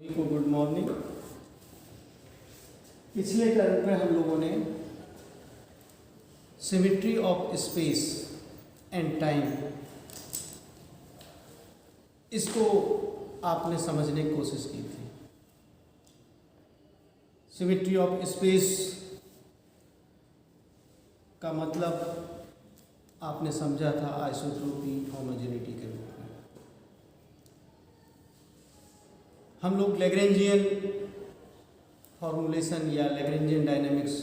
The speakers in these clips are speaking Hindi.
को गुड मॉर्निंग। पिछले टर्म में हम लोगों ने symmetry of space and time इसको आपने समझने की कोशिश की थी। सिमेट्री ऑफ स्पेस का मतलब आपने समझा था आइसोट्रोपी होमोजेनिटी के रूप में। हम लोग लैग्रेंजियन फॉर्मूलेशन या लैग्रेंजियन डायनेमिक्स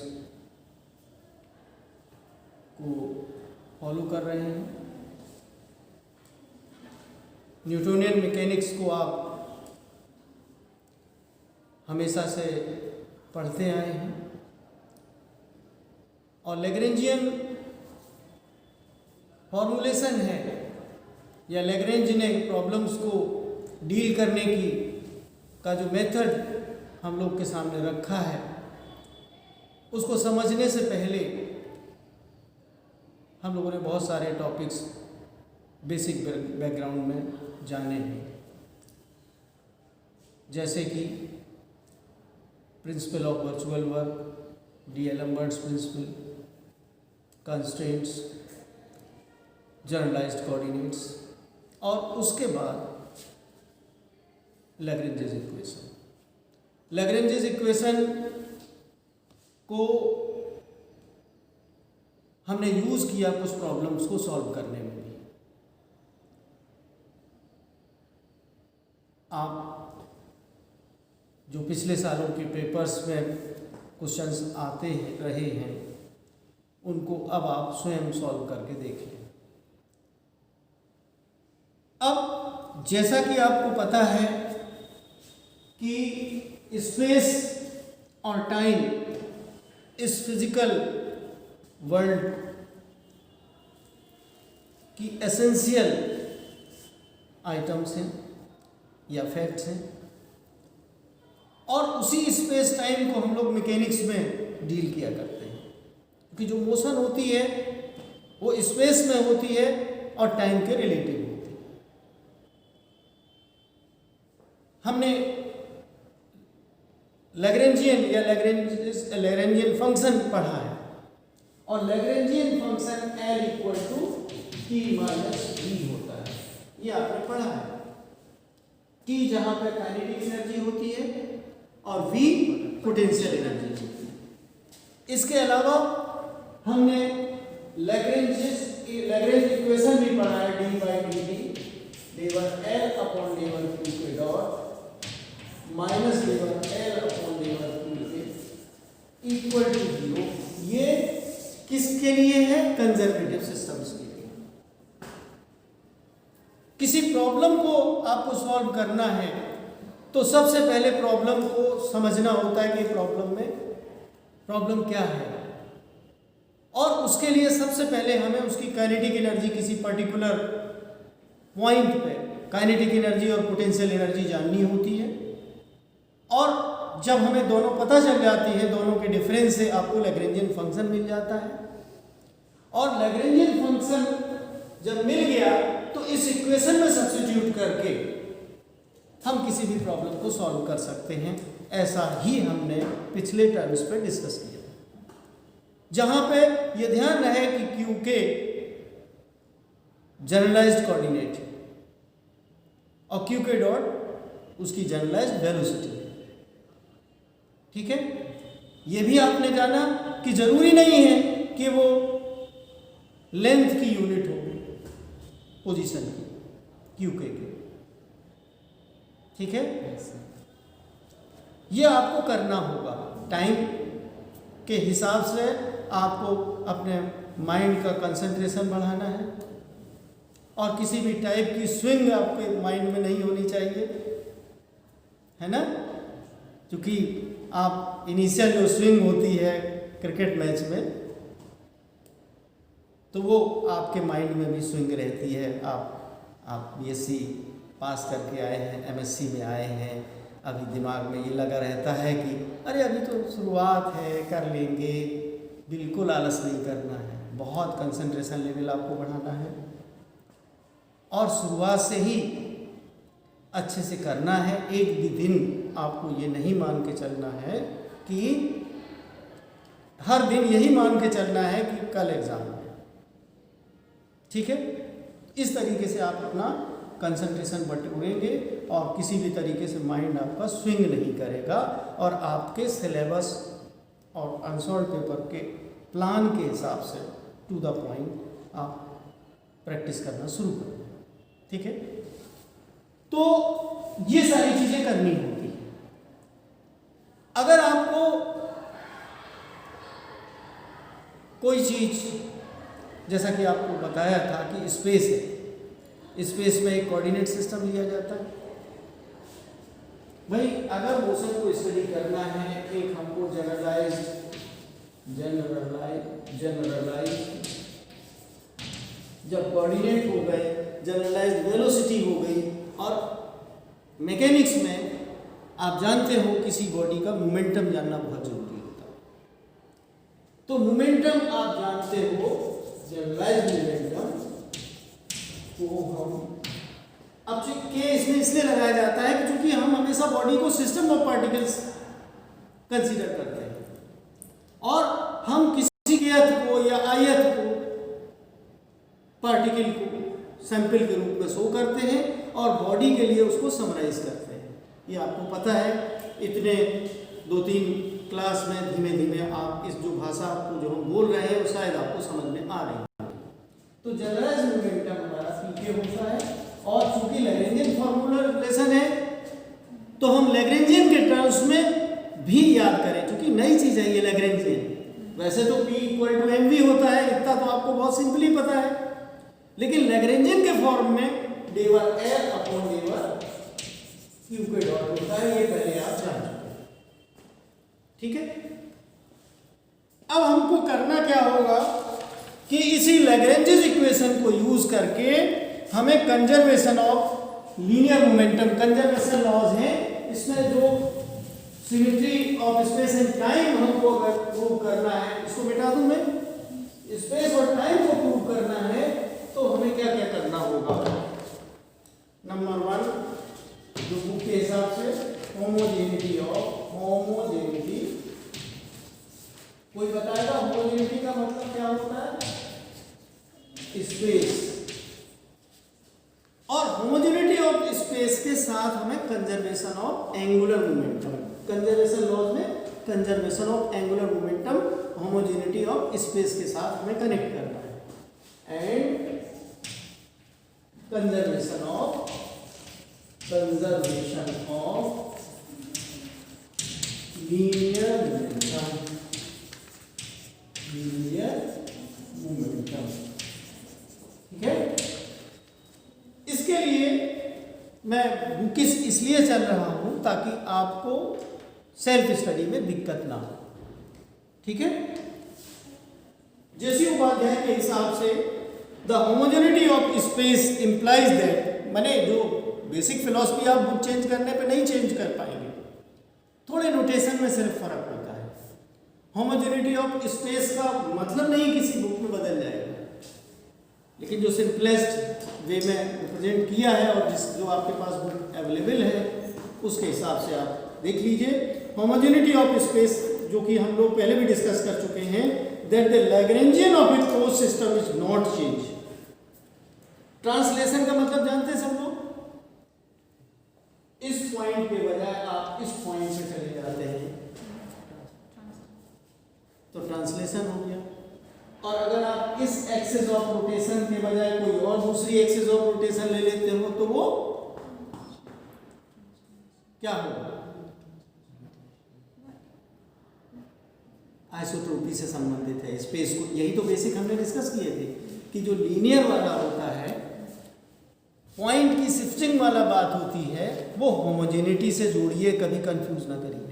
को फॉलो कर रहे हैं। न्यूटोनियन मैकेनिक्स को आप हमेशा से पढ़ते आए हैं और लैग्रेंजियन फॉर्मूलेशन है या लैग्रेंज ने प्रॉब्लम्स को डील करने की का जो मेथड हम लोग के सामने रखा है उसको समझने से पहले हम लोगों ने बहुत सारे टॉपिक्स बेसिक बैकग्राउंड में जाने हैं, जैसे कि principle of virtual work, D'Alembert's principle, constraints, generalised coordinates और उसके बाद लैग्रेंजेस इक्वेशन। लैग्रेंजेस इक्वेशन को हमने यूज़ किया कुछ प्रॉब्लम्स को सॉल्व करने में भी। आप जो पिछले सालों के पेपर्स में क्वेश्चंस आते रहे हैं उनको अब आप स्वयं सॉल्व करके देखें। अब जैसा कि आपको पता है कि स्पेस और टाइम इस फिजिकल वर्ल्ड की एसेंशियल आइटम्स हैं या फैक्ट्स हैं और उसी स्पेस टाइम को हम लोग मैकेनिक्स में डील किया करते हैं, क्योंकि जो मोशन होती है वो स्पेस में होती है और टाइम के रिलेटिव होती है। हमने लैग्रेंजियन या लैग्रेंजियन फंक्शन पढ़ा है और Lagrangian function L equal to T minus V होता है, ये आपने पढ़ा है। T जहां पर काइनेटिक एनर्जी होती है और V पोटेंशियल एनर्जी होती है। इसके अलावा हमने लैग्रेंज इक्वेशन भी पढ़ा है, d बाई डी टी डेवर L अपॉन डेवर Q के डॉट माइनस डेवर L अपॉन डेवर Q के इक्वल टू 0। ये किसके लिए है? कंजर्वेटिव सिस्टम्स के लिए। किसी प्रॉब्लम को आपको सॉल्व करना है तो सबसे पहले प्रॉब्लम को समझना होता है कि प्रॉब्लम क्या है, और उसके लिए सबसे पहले हमें उसकी काइनेटिक एनर्जी किसी पर्टिकुलर पॉइंट पे काइनेटिक एनर्जी और पोटेंशियल एनर्जी जाननी होती है। और जब हमें दोनों पता चल जाती है, दोनों के डिफरेंस से आपको लैग्रेंजियन फंक्शन मिल जाता है। और लैग्रेंजियन फंक्शन जब मिल गया तो इस इक्वेशन में सब्स्टिट्यूट करके हम किसी भी प्रॉब्लम को सॉल्व कर सकते हैं। ऐसा ही हमने पिछले टर्म्स पे डिस्कस किया, जहां पे ये ध्यान रहे कि क्यू के जनरलाइज्ड कोऑर्डिनेट और क्यू के डॉट उसकी जनरलाइज्ड वेलोसिटी। ठीक है, ये भी आपने जाना कि जरूरी नहीं है कि वो लेंथ की यूनिट हो पोजीशन की क्यू के। ठीक है, ये आपको करना होगा। टाइम के हिसाब से आपको अपने माइंड का कंसंट्रेशन बढ़ाना है और किसी भी टाइप की स्विंग आपके माइंड में नहीं होनी चाहिए, है ना। क्योंकि आप इनिशियल जो स्विंग होती है क्रिकेट मैच में तो वो आपके माइंड में भी स्विंग रहती है। आप बीएससी पास करके आए हैं, एमएससी में आए हैं, अभी दिमाग में ये लगा रहता है कि अरे अभी तो शुरुआत है, कर लेंगे। बिल्कुल आलस नहीं करना है, बहुत कंसंट्रेशन लेवल आपको बढ़ाना है और शुरुआत से ही अच्छे से करना है। एक भी दिन आपको ये नहीं मान के चलना है कि हर दिन यही मान के चलना है कि कल एग्ज़ाम है, ठीक है। इस तरीके से आप अपना कंसंट्रेशन बटोरेंगे और किसी भी तरीके से माइंड आपका स्विंग नहीं करेगा और आपके सिलेबस और अनसॉल्व पेपर के प्लान के हिसाब से टू द पॉइंट आप प्रैक्टिस करना शुरू करें, ठीक है। तो ये सारी चीज़ें करनी होती हैं। अगर आपको कोई चीज़, जैसा कि आपको बताया था कि स्पेस है, स्पेस में एक कोऑर्डिनेट सिस्टम लिया जाता है। भाई अगर मोशन को स्टडी करना है, एक हमको जनरलाइज जब कोऑर्डिनेट हो गए, जनरलाइज वेलोसिटी हो गई, और मैकेनिक्स में आप जानते हो किसी बॉडी का मोमेंटम जानना बहुत जरूरी होता है। तो मोमेंटम आप जानते हो, जनरलाइज मोमेंटम को हम अब के इसमें इसलिए लगाया जाता है कि क्योंकि हम हमेशा बॉडी को सिस्टम ऑफ पार्टिकल्स कंसीडर करते हैं और हम किसी एथ को या आयत को पार्टिकल को सैंपल के रूप में शो करते हैं और बॉडी के लिए उसको समराइज करते हैं। ये आपको पता है, इतने 2-3 क्लास में धीमे धीमे आप इस जो भाषा आपको जो हम बोल रहे हैं वो शायद आपको समझ में आ रही है। तो जनरलाइज मोमेंटम हमारा पीके होता है और चूंकि लैग्रेंजियन फॉर्मूला रिलेशन है तो हम लैग्रेंजियन के टर्म्स में भी याद करें, क्योंकि नई चीज़ है ये लैग्रेंजियन। वैसे तो P = mv होता है, इतना तो आपको बहुत सिंपली पता है, लेकिन लैग्रेंजियन के फॉर्म में डेवर L अपॉन डेवर Q के डॉट होता है, ये पहले आप जान चुके हैं, ठीक है। अब हमको करना क्या होगा कि इसी लैग्रेंजियन इक्वेशन को यूज करके हमें conservation of linear momentum, conservation laws है, इसमें जो symmetry of space and time हमको अगर प्रूव करना है, इसको मिटा दूं मैं, स्पेस और टाइम को प्रूव करना है तो हमें क्या क्या करना होगा। नंबर 1, जो बुक के हिसाब से होमोजेनिटी, कोई बताएगा होमोजेनिटी का मतलब क्या होता है? स्पेस, और होमोजेनिटी ऑफ स्पेस के साथ हमें conservation of angular momentum, conservation laws में conservation of angular momentum homogeneity of space के साथ हमें कनेक्ट करना है, and conservation of linear momentum, ठीक है। इसके लिए मैं बुकिश इसलिए चल रहा हूं ताकि आपको सेल्फ स्टडी में दिक्कत ना हो, ठीक है। जेसी उपाध्याय के हिसाब से the homogeneity of space implies that, माने जो बेसिक फिलॉसफी आप बुक चेंज करने पे नहीं चेंज कर पाएंगे, थोड़े नोटेशन में सिर्फ फर्क होता है। होमोजेनिटी ऑफ स्पेस का मतलब नहीं किसी बुक में बदल जाएगा, लेकिन जो सिंपलेस्ट वे में रिप्रेजेंट किया है और जो आपके पास बुक अवेलेबल है उसके हिसाब से आप देख लीजिए। होमोजेनिटी ऑफ स्पेस, जो कि हम लोग पहले भी डिस्कस कर चुके हैं, that the Lagrangian of a closed system is not change. Translation का मतलब जानते हैं सब लोग, इस पॉइंट के बजाय आप इस पॉइंट पे चले जाते हैं तो ट्रांसलेशन हो गया, और अगर आप इस एक्सिस ऑफ रोटेशन के बजाय कोई और दूसरी एक्सिस ऑफ रोटेशन ले लेते हो तो वो क्या होगा? आइसोट्रोपी से संबंधित है स्पेस को। यही तो बेसिक हमने डिस्कस किए थे कि जो लीनियर वाला होता है, पॉइंट की शिफ्टिंग वाला बात होती है, वो होमोजेनिटी से जोड़िए, कभी कंफ्यूज ना करिए।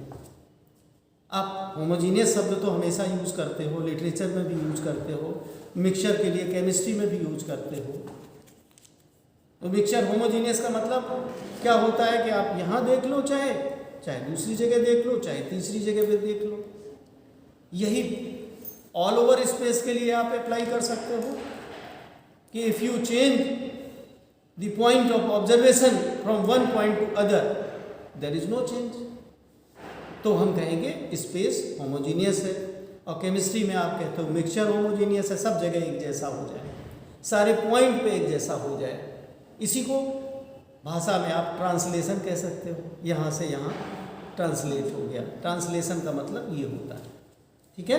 आप होमोजीनियस शब्द तो हमेशा यूज करते हो, लिटरेचर में भी यूज करते हो, मिक्सचर के लिए केमिस्ट्री में भी यूज करते हो। तो मिक्सचर होमोजीनियस का मतलब क्या होता है कि आप यहाँ देख लो, चाहे दूसरी जगह देख लो, चाहे तीसरी जगह पे देख लो, यही ऑल ओवर स्पेस के लिए आप अप्लाई कर सकते हो कि if you change the point of observation from one point to other there is no change, तो हम कहेंगे स्पेस होमोजीनियस है। और केमिस्ट्री में आप कहते हो मिक्सचर होमोजीनियस है, सब जगह एक जैसा हो जाए, सारे पॉइंट पे एक जैसा हो जाए। इसी को भाषा में आप ट्रांसलेशन कह सकते हो, यहाँ से यहाँ ट्रांसलेट हो गया। ट्रांसलेशन का मतलब ये होता है, ठीक है।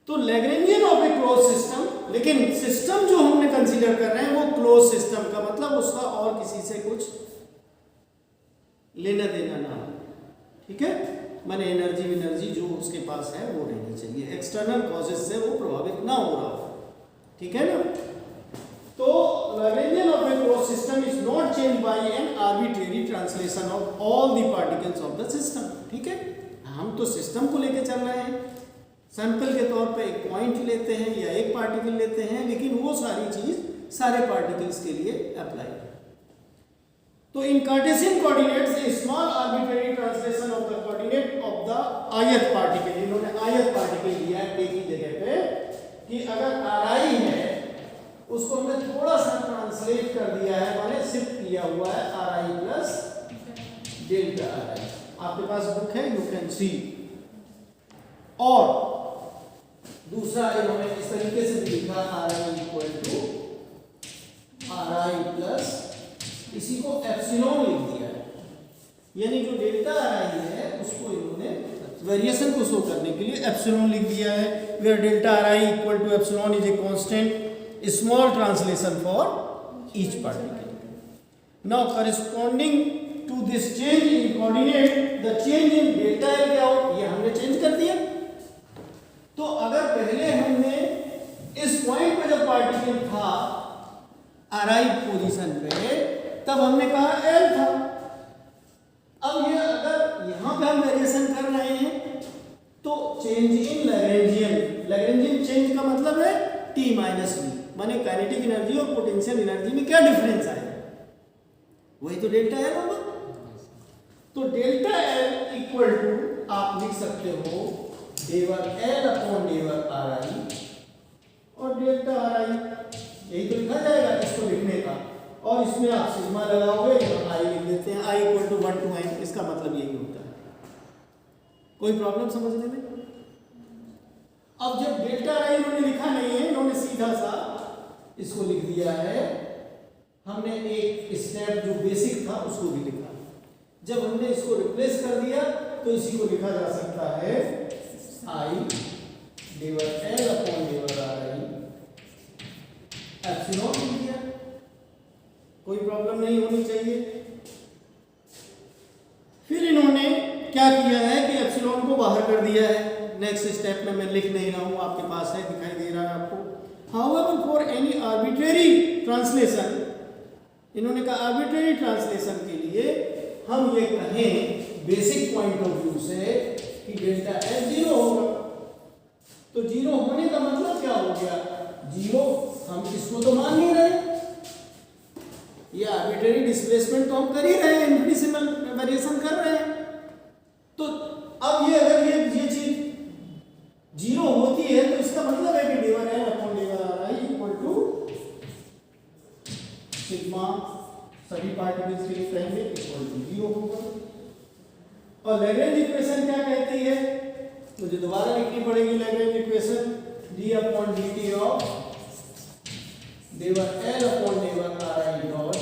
तो Lagrangian of a close system, लेकिन सिस्टम जो हमने कंसीडर कर रहे हैं वो क्लोज सिस्टम का मतलब उसका और किसी से कुछ लेना देना ना हो, ठीक है। माने एनर्जी जो उसके पास है वो रहनी चाहिए, एक्सटर्नल कॉजेज से वो प्रभावित ना हो रहा हो, ठीक है ना। तो Lagrangian of a close system is not change bye an arbitrary translation of all the particles of the system, ठीक है। हम तो सिस्टम को लेके चल रहे हैं, सैंपल के तौर पे एक पॉइंट लेते हैं या एक पार्टिकल लेते हैं, लेकिन वो सारी चीज सारे पार्टिकल्स के लिए अप्लाई है। तो in Cartesian coordinates a small arbitrary translation of the coordinate of the ith particle, इन्होंने ith पार्टिकल लिया है k की जगह पे, कि अगर ri है उसको हमने थोड़ा सा ट्रांसलेट कर दिया है, माने शिफ्ट किया हुआ है ri प्लस डेल्टा ri। आपके पास बुक है, यू कैन सी। और दूसरा इन्होंने इस तरीके से भी लिखा ri equal to ri plus, इसी को एप्सिलॉन लिख दिया है, यानी जो डेल्टा ri है उसको इन्होंने वेरिएशन को शो करने के लिए एप्सिलॉन लिख दिया है, where delta ri equal to epsilon is a constant small translation for each particle. Now corresponding to this change in coordinate the change in delta l क्या हो, ये हमने चेंज कर दिया। तो अगर पहले हमने इस पॉइंट पे जब पार्टिकल था ri पोजीशन पे, तब हमने कहा L था। अब ये अगर यहां पे हम वेरिएशन कर रहे हैं तो चेंज इन लैग्रेंजियन चेंज का मतलब है T माइनस V, माने काइनेटिक एनर्जी और पोटेंशियल एनर्जी में क्या डिफरेंस आएगा, वही तो डेल्टा L होगा। तो डेल्टा L इक्वल टू आप लिख सकते हो डेवर L अपॉन डेवर Ri, और डेल्टा Ri यही तो लिखा जाएगा इसको लिखने का, और इसमें आप सिग्मा लगाओगे, आई लिख देते हैं, आई इक्वल टू 1 to n, इसका मतलब यही होता है। कोई प्रॉब्लम समझने में? अब जब डेल्टा आई इन्होंने लिखा नहीं है, इन्होंने सीधा सा इसको लिख दिया है, हमने एक स्टेप जो बेसिक था उसको भी लिखा। जब हमने इसको रिप्लेस कर दिया तो इसी को लिखा जा सकता है I divide L upon divide are I epsilon लिख दिया, कोई प्रॉब्लम नहीं होनी चाहिए। फिर इन्होंने क्या किया है कि एप्सिलॉन को बाहर कर दिया है। नेक्स्ट स्टेप में मैं लिख नहीं रहा हूं, आपके पास है, दिखाई दे रहा है आपको। However for any arbitrary translation, इन्होंने कहा आर्बिट्रेरी ट्रांसलेशन के लिए हम ये कहें बेसिक पॉइंट ऑफ व्यू से कि डेल्टा एल जीरो होगा। तो जीरो होने का मतलब क्या हो गया, जीरो हम इसको तो मान नहीं रहे, ये आर्बिट्रेरी डिस्प्लेसमेंट तो हम कर ही रहे हैं, इनफिनिटेसिमल वेरिएशन कर रहे हैं। तो अब ये अगर ये चीज जीरो होती है तो इसका मतलब है कि डेवर एल अपॉन डेवर R I equal to sigma, सभी पार्टिकल्स के लिए कहेंगे इक्वल टू जीरो होगा। और लैग्रेंज इक्वेशन क्या कहती है, मुझे दोबारा लिखनी पड़ेगी Lagrange equation, D upon D T of डेवर एल अपॉन डेवर आर आई डॉट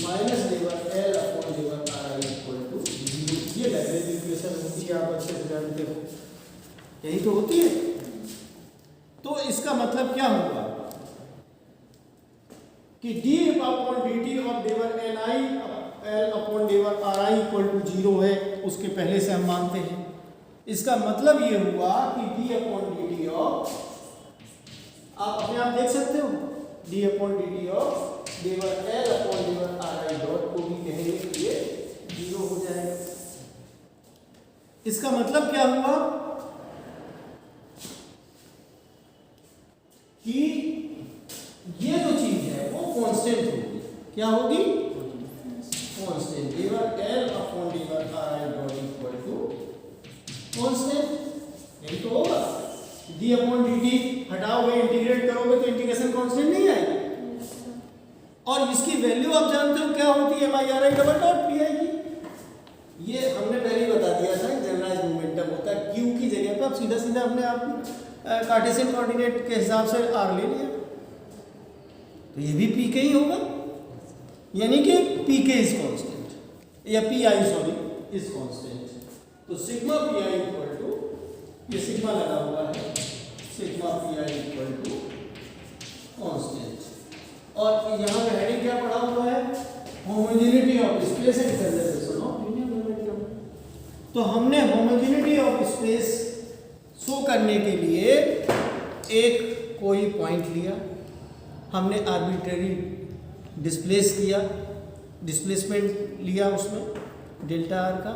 माइनस डेवर एल अपॉन डेवर R I equal to zero. ये लैग्रेंज इक्वेशन होती है, आप अच्छे से जानते हो, यही तो होती है। तो इसका मतलब क्या होगा कि d अपॉन dt ऑफ डेवर एल आई एल अपॉन डेवर R I equal to zero है, उसके पहले से हम मानते हैं। इसका मतलब ये हुआ कि d अपॉन dt ऑफ, आप अपने आप देख सकते हो, d अपॉन dt ऑफ डेवर एल अपॉन डेवर आर आई डॉट को भी कहेंगे कि ये जीरो हो जाएगा। इसका मतलब क्या हुआ कि ये जो चीज है वो कांस्टेंट होगी। क्या होगी? कांस्टेंट। डेवर एल अपॉन डेवर R I dot equal to constant, यही तो होगा। डी अपॉन डी टी हटाओगे, इंटीग्रेट करोगे तो इंटीग्रेशन कांस्टेंट नहीं आएगी। और इसकी वैल्यू आप जानते हो क्या होती है, MIRI डबल डॉट PI की। ये हमने पहले ही बता दिया था, जनरलाइज मोमेंटम होता है Q की जगह पे आप सीधा सीधा अपने आप कार्टेशियन कोऑर्डिनेट के हिसाब से R ले लिया, तो ये भी PK ही होगा, यानी कि PK इज कांस्टेंट या PI सॉरी इज कांस्टेंट। तो सिग्मा PI इक्वल टू, ये सिग्मा लगा हुआ है, sigma PI equal to constant. और यहाँ पे हेडिंग क्या पढ़ा हुआ है, homogeneity of space and conservation of linear momentum. तो हमने होमोजेनिटी ऑफ स्पेस शो करने के लिए एक कोई पॉइंट लिया, हमने आर्बिट्रेरी डिस्प्लेसमेंट लिया उसमें डेल्टा आर का,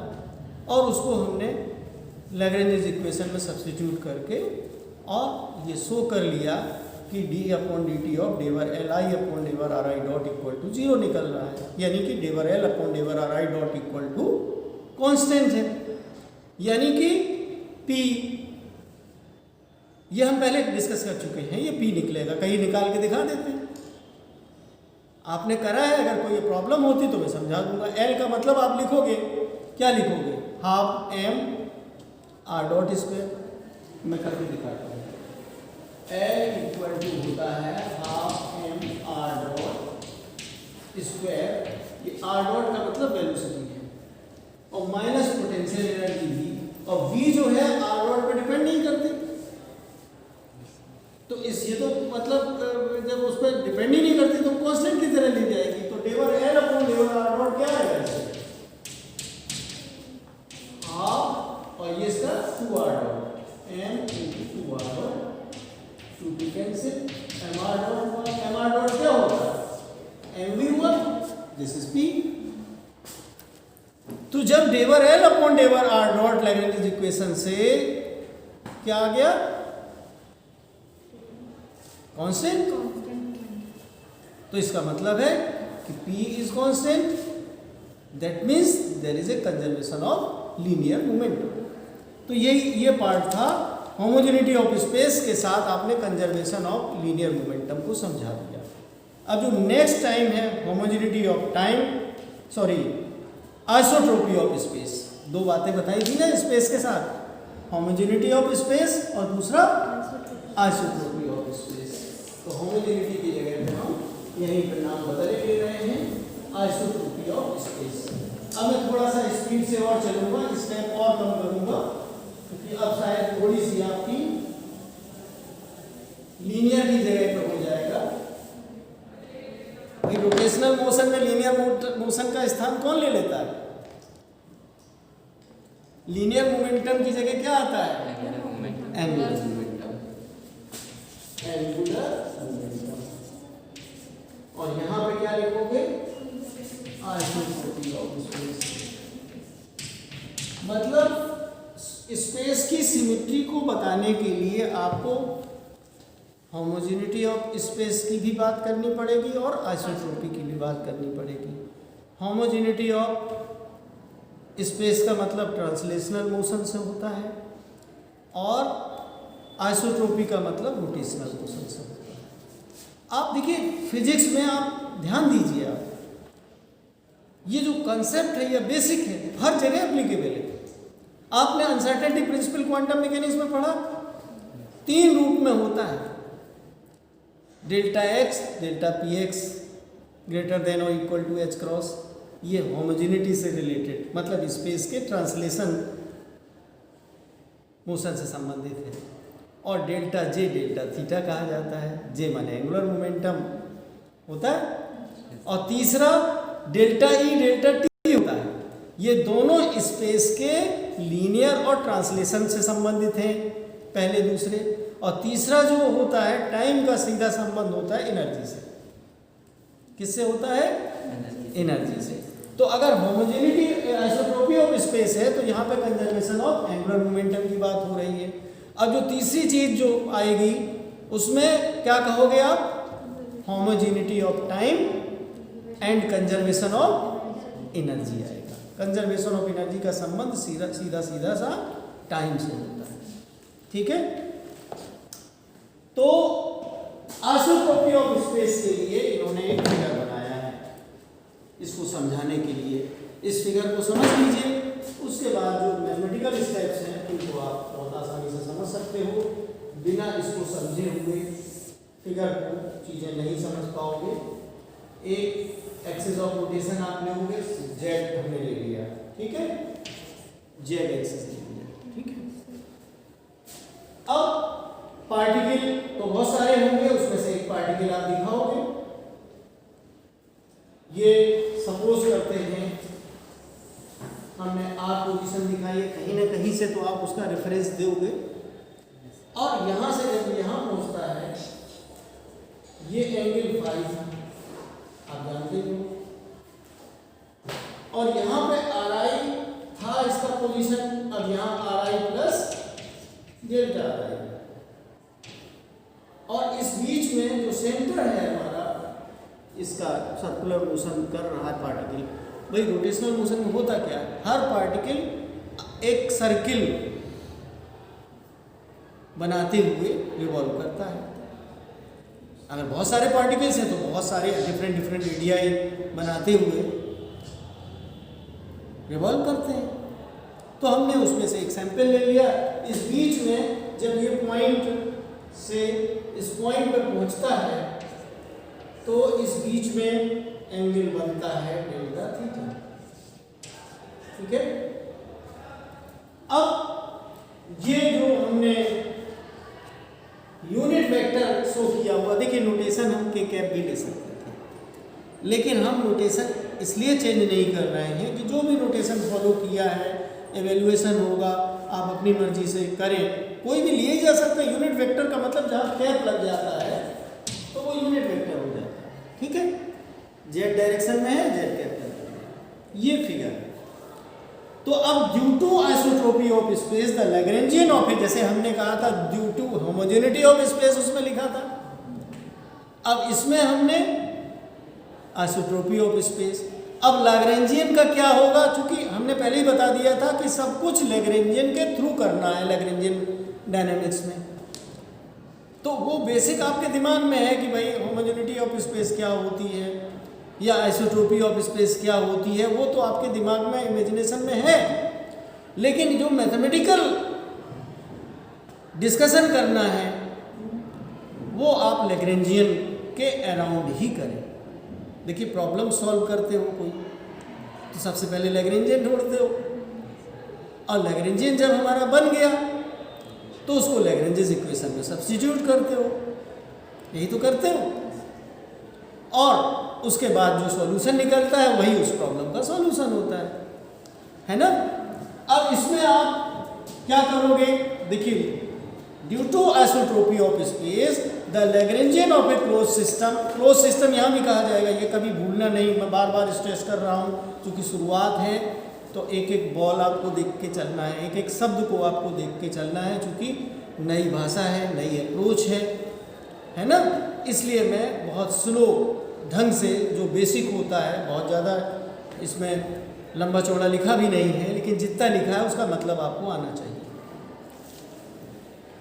और उसको हमने लैग्रेंज इक्वेशन में सब्स्टिट्यूट करके और ये शो कर लिया कि d/dt ऑफ डेवर Li/डेवर Ri डॉट इक्वल टू 0 निकल रहा है, यानी कि डेवर L/डेवर Ri dot equal to constant है, यानी कि P, ये हम पहले डिस्कस कर चुके हैं, ये P निकलेगा। कहीं निकाल के दिखा देते हैं, आपने करा है, अगर कोई प्रॉब्लम होती तो मैं समझा दूंगा। L का मतलब आप लिखोगे, क्या लिखोगे, half m r dot square, मैं करके दिखाता हूँ। L इक्वल टू होता है half m r dot square, ये r डॉट का मतलब वेलोसिटी है, और माइनस पोटेंशियल एनर्जी V, और V जो है r डॉट पर डिपेंड नहीं करती, तो इस ये तो मतलब जब उस पर डिपेंड ही नहीं करती तो कांस्टेंट की तरह ली जाएगी। तो डेवर L/डेवर R डॉट क्या आएगा, हाफ, और ये इसका 2r dot, m × 2r dot, 2 cancel, mr dot क्या होगा, mv हुआ, दिस इज P। तो जब डेवर L/डेवर R डॉट लैग्रेंज इक्वेशन से क्या आ गया, कांस्टेंट, तो इसका मतलब है कि P is constant, that means there is a conservation of linear momentum. तो ये पार्ट था होमोजेनिटी ऑफ स्पेस के साथ आपने कंजर्वेशन ऑफ लीनियर मोमेंटम को समझा दिया। अब जो नेक्स्ट टाइम है homogeneity of time, sorry isotropy of space, दो बातें बताई थी ना स्पेस के साथ, होमोजेनिटी ऑफ स्पेस और दूसरा आइसोट्रोपी ऑफ स्पेस। तो होमोजेनिटी की जगह पे हम यहीं पर नाम बदल ले रहे हैं, आइसोट्रोपी ऑफ स्पेस। अब मैं थोड़ा सा स्पीड से और चलूंगा, स्टेप और कम करूंगा, क्योंकि अब शायद थोड़ी सी आपकी लीनियर की जगह पर हो जाएगा। भाई रोटेशनल मोशन में लीनियर मोशन का स्थान कौन ले लेता है, लीनियर मोमेंटम की जगह क्या आता है, एंगुलर मोमेंटम, एंगुलर मोमेंटम। और यहां पे क्या लिखोगे, आइसोट्रोपी ऑफ स्पेस। मतलब स्पेस की सिमेट्री को बताने के लिए आपको होमोजेनिटी ऑफ स्पेस की भी बात करनी पड़ेगी और आइसोट्रोपी की भी बात करनी पड़ेगी। होमोजेनिटी ऑफ स्पेस का मतलब ट्रांसलेशनल मोशन से होता है, और आइसोट्रोपी का मतलब रोटेशनल मोशन से होता है। आप देखिए फिजिक्स में आप ध्यान दीजिए, आप ये जो कंसेप्ट है ये बेसिक है, हर जगह एप्लीकेबल है। आपने अनसर्टेनिटी प्रिंसिपल क्वांटम मैकेनिक्स में पढ़ा, 3 रूप में होता है, delta x, delta px greater than और इक्वल टू h क्रॉस। ये होमोजेनिटी से रिलेटेड, मतलब स्पेस के ट्रांसलेशन मोशन से संबंधित है। और डेल्टा j, डेल्टा थीटा कहा जाता है, j माने एंगुलर मोमेंटम होता है, और तीसरा डेल्टा e, डेल्टा t होता है। ये दोनों स्पेस के लीनियर और ट्रांसलेशन से संबंधित हैं, पहले दूसरे। और तीसरा जो होता है टाइम का सीधा संबंध होता है एनर्जी से। किससे होता है, एनर्जी से। तो अगर होमोजेनिटी आइसोट्रोपी ऑफ स्पेस है तो यहाँ पे कंजर्वेशन ऑफ एंगुलर मोमेंटम की बात हो रही है। अब जो तीसरी चीज जो आएगी उसमें क्या कहोगे आप, homogeneity of time and conservation of energy आएगा। कंजर्वेशन ऑफ एनर्जी का संबंध सीधा सा टाइम से होता है, ठीक है। तो आइसोट्रोपी ऑफ स्पेस के लिए इन्होंने एक फिगर बनाया। इसको समझाने के लिए। इस फिगर को समझ लीजिए, उसके बाद जो मैथमेटिकल स्टेप्स हैं उनको आप बहुत आसानी से समझ सकते हो। बिना इसको समझे हुए फिगर को चीज़ें नहीं समझ पाओगे। एक एक्सिस ऑफ रोटेशन आप लोगे, जेड हमने ले लिया, ठीक है, जेड एक्सिस ले लिया, ठीक है। अब पार्टिकल तो बहुत सारे होंगे, उसमें से एक पार्टिकल आप दिखाओगे। ये सपोज करते हैं हमने आर पोजीशन दिखाई है, कहीं ना कहीं से तो आप उसका रेफरेंस दोगे, और यहां से जब यहां पहुंचता है ये एंगल फाई आप जानते हो, और यहां पे आर आई था इसका पोजीशन, अब यहां are I plus delta R आई, और इस बीच में जो सेंटर है हमारा, इसका सर्कुलर मोशन कर रहा है पार्टिकल। भाई रोटेशनल मोशन में होता क्या है, हर पार्टिकल एक सर्किल बनाते हुए रिवॉल्व करता है। अगर बहुत सारे पार्टिकल्स हैं तो बहुत सारे डिफरेंट डिफरेंट एरियाई बनाते हुए रिवॉल्व करते हैं। तो हमने उसमें से एक सैंपल ले लिया। इस बीच में जब ये पॉइंट से इस पॉइंट पर पहुंचता है तो इस बीच में एंगल बनता है डेल्टा थीटा, ठीक है। अब ये जो हमने यूनिट वेक्टर शो किया हुआ, देखिए नोटेशन हम के कैप भी ले सकते थे, लेकिन हम नोटेशन इसलिए चेंज नहीं कर रहे हैं कि जो भी नोटेशन फॉलो किया है, एवेल्युएशन होगा, आप अपनी मर्जी से करें, कोई भी लिए जा सकता है। यूनिट वेक्टर का मतलब जहाँ कैप लग जाता है तो वो यूनिट वेक्टर हो जाता है, ठीक है। जेड डायरेक्शन में है, जेड कैपिटल, ये फिगर है। तो अब due to isotropy of space the Lagrangian of it, जैसे हमने कहा था due to homogeneity of space उसमें लिखा था, अब इसमें हमने आइसोट्रोपी ऑफ स्पेस। अब लैग्रेंजियन का क्या होगा, क्योंकि हमने पहले ही बता दिया था कि सब कुछ लैग्रेंजियन के थ्रू करना है लैग्रेंजियन डायनेमिक्स में। तो वो बेसिक आपके दिमाग में है कि भाई होमोजेनिटी ऑफ स्पेस क्या होती है या आइसोट्रोपी ऑफ स्पेस क्या होती है, वो तो आपके दिमाग में इमेजिनेशन में है। लेकिन जो मैथमेटिकल डिस्कशन करना है वो आप लैग्रेंजियन के अराउंड ही करें। देखिए प्रॉब्लम सॉल्व करते हो कोई तो सबसे पहले लैग्रेंजियन ढूंढते हो, और लैग्रेंजियन जब हमारा बन गया तो उसको लैग्रेंजेस इक्वेशन में सब्स्टिट्यूट करते हो, यही तो करते हो, और उसके बाद जो सॉल्यूशन निकलता है वही उस प्रॉब्लम का सॉल्यूशन होता है ना। अब इसमें आप क्या करोगे, देखिए due to isotropy of space the Lagrangian of a close system यहाँ भी कहा जाएगा, ये कभी भूलना नहीं, मैं बार बार स्ट्रेस कर रहा हूँ क्योंकि शुरुआत है तो एक एक बॉल आपको देख के चलना है, एक एक शब्द को आपको देख के चलना है, क्योंकि नई भाषा है, नई अप्रोच है ना। इसलिए मैं बहुत स्लो ढंग से जो बेसिक होता है, बहुत ज़्यादा इसमें लंबा चौड़ा लिखा भी नहीं है, लेकिन जितना लिखा है उसका मतलब आपको आना चाहिए।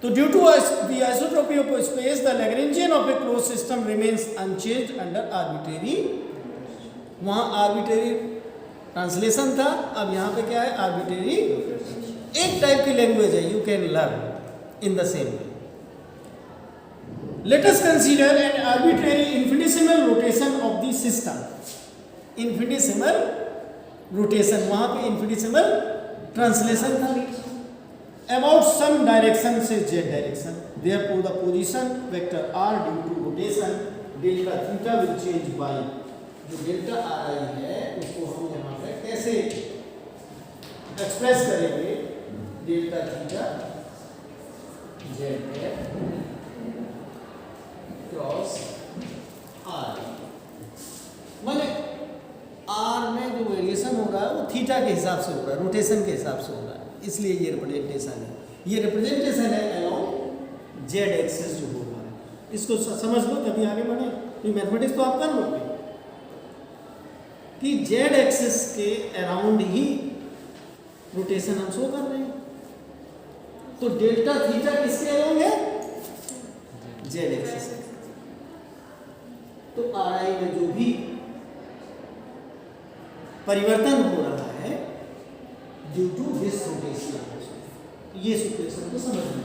तो due to the isotropy of space the Lagrangian of a close system remains unchanged under arbitrary, वहाँ आर्बिट्रेरी ट्रांसलेशन था, अब यहाँ पे क्या है आर्बिट्रेरी, एक टाइप की लैंग्वेज है, you can learn in the same way. Let us consider an arbitrary infinitesimal rotation of the system. Infinitesimal rotation, वहाँ पे infinitesimal translation था, about some direction से z direction. Therefore, the position vector r due to rotation delta theta will change by, जो delta r आई है उसको हम यहाँ पे कैसे एक्सप्रेस करेंगे, delta theta z है क्रॉस आर, माने आर में जो वेरिएशन हो रहा है वो थीटा के हिसाब से हो रहा है, रोटेशन के हिसाब से हो रहा है, इसलिए ये रिप्रेजेंटेशन है, ये रिप्रेजेंटेशन है अलोंग जेड एक्सिस जो हो रहा है। इसको समझ लो तभी आगे बढ़े, ये मैथमेटिक्स तो आप कर लोगे कि जेड एक्सिस के अराउंड ही रोटेशन हम शो कर रहे हैं। तो डेल्टा थीटा किसके अलोंग है, जेड एक्सिस। तो आर आई में जो भी परिवर्तन हो रहा है ड्यू टू दिस रोटेशन। ये सिचुएशन को समझना,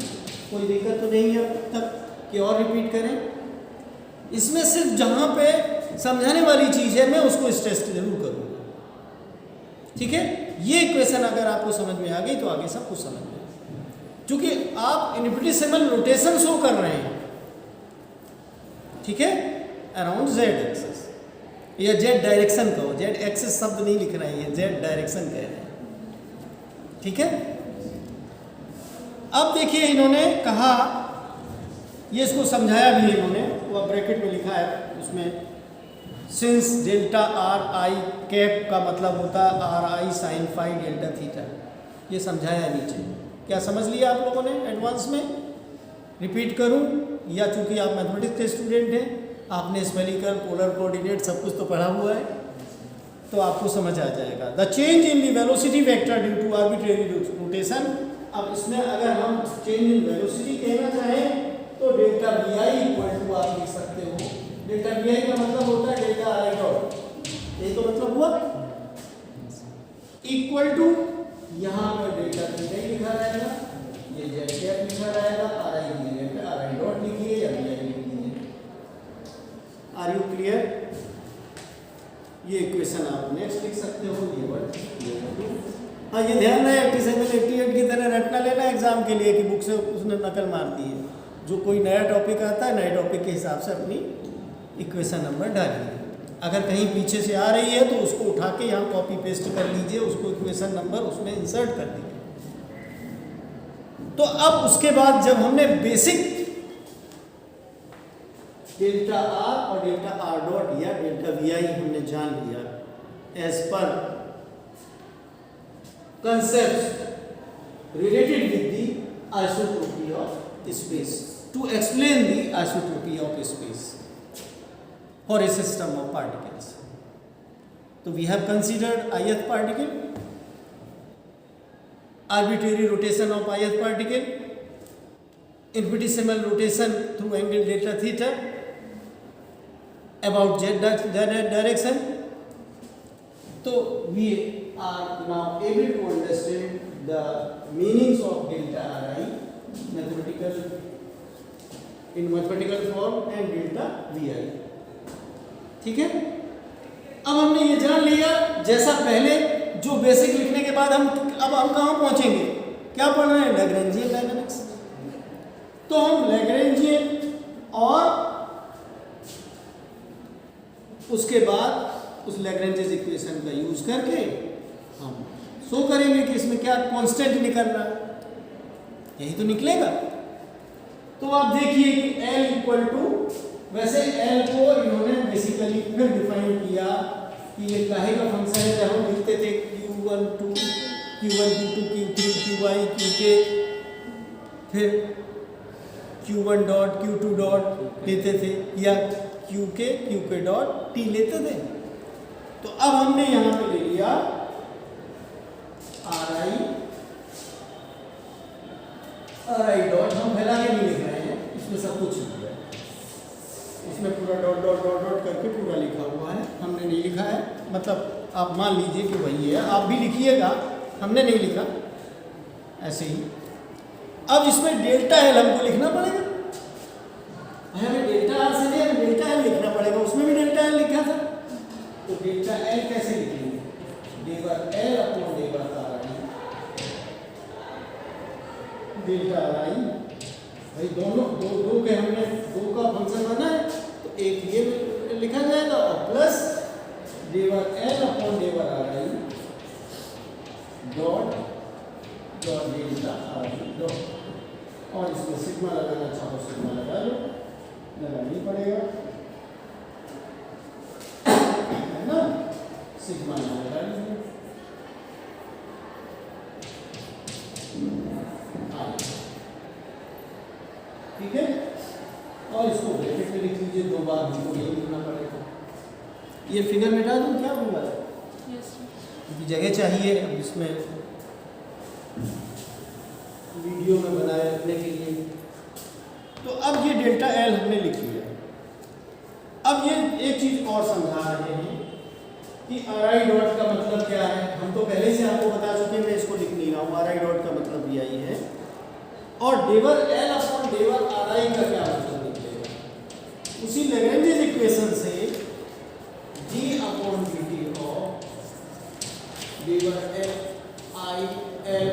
कोई दिक्कत तो नहीं है अब तक कि और रिपीट करें? इसमें सिर्फ जहां पे समझाने वाली चीज है मैं उसको स्ट्रेस जरूर करूंगा, ठीक है? ये इक्वेशन अगर आपको समझ में आ गई तो आगे सब कुछ समझ में, क्योंकि आप इनफिनिटेसिमल रोटेशन शो कर रहे हैं, ठीक है, अराउंड जेड एक्सिस या जेड डायरेक्शन कहो, जेड एक्सिस शब्द नहीं लिख रहे हैं, जेड डायरेक्शन कह रहे हैं, ठीक है? अब देखिए इन्होंने कहा, ये इसको समझाया भी इन्होंने, वो ब्रैकेट में लिखा है उसमें, since delta R I cap का मतलब होता है R I sine phi delta theta, ये समझाया नीचे। क्या समझ लिया आप लोगों ने एडवांस में? रिपीट करूं या चूंकि आप मैथमेटिक्स के स्टूडेंट हैं, आपने स्पेलिकल पोलर कोऑर्डिनेट सब कुछ तो पढ़ा हुआ है, तो आपको समझ आ जाएगा। The change in the velocity vector due to arbitrary rotation. अब इसमें अगर हम चेंज इन वेलोसिटी कहना चाहें तो delta V I equal to आप लिख सकते हो, डेल्टा वी आई का मतलब होता है डेल्टा आर आई डॉट, ये तो मतलब हुआ इक्वल टू, यहाँ पर डेल्टा थीटा लिखा रहेगा, ये जेड कैप लिखा रहेगा, आर आई की जगह पे आर आई डॉट लिखिए या वी आई लिखिए। Are you clear? ये इक्वेशन आप नेक्स्ट लिख सकते हो, ये वर्ड। हाँ, ये ध्यान रहे 87 88 की तरह रटना लेना एग्जाम के लिए कि बुक से उसने नकल मार दी है। जो कोई नया टॉपिक आता है, नए टॉपिक के हिसाब से अपनी इक्वेशन नंबर डालिए। अगर कहीं पीछे से आ रही है to उसको उठा के यहाँ कॉपी पेस्ट कर लीजिए, उसको इक्वेशन नंबर उसमें इंसर्ट कर दीजिए। तो अब उसके बाद जब हमने बेसिक डेल्टा आर और डेल्टा आर डॉट या डेल्टा वी आई हमने जान लिया as per concepts related with the isotropy of space to explain the isotropy of space for a system of particles. So we have considered ith particle, arbitrary rotation of ith particle, infinitesimal rotation through angle delta theta about z direction. So we are now able to understand the meanings of delta Ri in mathematical form and delta Vi. ठीक है? अब हमने ये जान लिया, जैसा पहले जो बेसिक लिखने के बाद अब हम कहाँ पहुँचेंगे? क्या पढ़ रहे हैं? Lagrangian dynamics. तो हम लैग्रेंजियन और उसके बाद उस लैग्रेंजेस इक्वेशन का यूज करके हम शो करेंगे कि इसमें क्या कांस्टेंट निकल रहा है, यही तो निकलेगा। तो आप देखिए कि L इक्वल टू, वैसे L को इन्होंने बेसिकली फिर डिफाइन किया कि ये काहे का फंक्शन है, जब हम लिखते थे Q1 2 Q1 Q2 Q3 Qi Qk, फिर Q1 डॉट Q2 डॉट लेते थे या Qk डॉट T लेते थे। तो अब हमने यहां पे ले लिया आर आई डॉट, हम फैला के नहीं लिख रहे हैं, इसमें सब कुछ लिखा है, इसमें पूरा डॉट डॉट डॉट डॉट करके पूरा लिखा हुआ है, हमने नहीं लिखा है, मतलब आप मान लीजिए कि वही है, आप भी लिखिएगा, हमने नहीं लिखा ऐसे ही। अब इसमें डेल्टा एल हमको लिखना पड़ेगा, हमें डेल्टा आर से नहीं, हमें डेल्टा एल लिखना पड़ेगा, उसमें भी डेल्टा एल लिखा था। तो डेल्टा एल कैसे लिखेंगे? डेवर एल अपॉन डेवर R I, delta R I, भाई दोनों दो के हमने दो का फंक्शन बना है, तो एक ये लिखा जाएगा और प्लस डेवर एल अपॉन डेवर R I dot dot delta R I dot, और इसमें सिग्मा लगाना चाहो सिग्मा लगा लो, लगानी पड़ेगा है ना, सिग्मा लगा लीजिए, ठीक है, और इसको ब्रैकेट में लिख लीजिए, दो बार हमको ये लिखना पड़ेगा। ये फिगर मिटा दूं क्या होगा? क्योंकि जगह चाहिए अब इसमें वीडियो में बनाए रखने के लिए। तो अब ये डेल्टा एल हमने लिख लिया। अब ये एक चीज और समझा रहे हैं कि RI डॉट का मतलब क्या है। हम तो पहले से आपको बता चुके हैं, मैं इसको लिख नहीं रहा हूँ। RI डॉट का मतलब भी आई है, और डेवर L अपॉन डेवर RI का क्या मतलब निकलेगा, उसी लैग्रेंज इक्वेशन से d अपॉन dt ऑफ डेवर L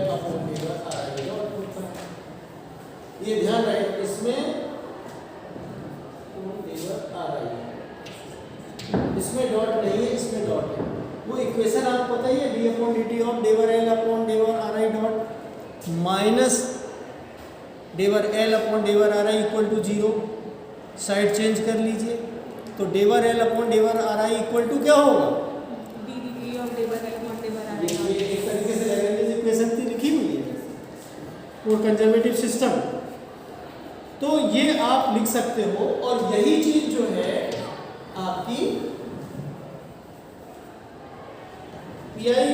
अपॉन डेवर RI डॉट होता है। ये ध्यान रहे, इसमें डेवर RI, इसमें डॉट नहीं है, इसमें डॉट है। वो इक्वेशन आपको पता ही है, d अपॉन dt ऑफ डेवर L अपॉन डेवर RI डॉट माइनस डेवर L अपॉन डेवर RI equal to 0। Side change कर लीजिए, तो डेवर L अपॉन डेवर RI इक्वल टू क्या होगा, dt ऑफ डेवर L अपॉन डेवर RI। ये एक तरीके से लैग्रेंज इक्वेशन थी, लिखी हुई है वो कंजर्वेटिव सिस्टम, तो ये आप लिख सकते हो। और यही चीज जो है आपकी PI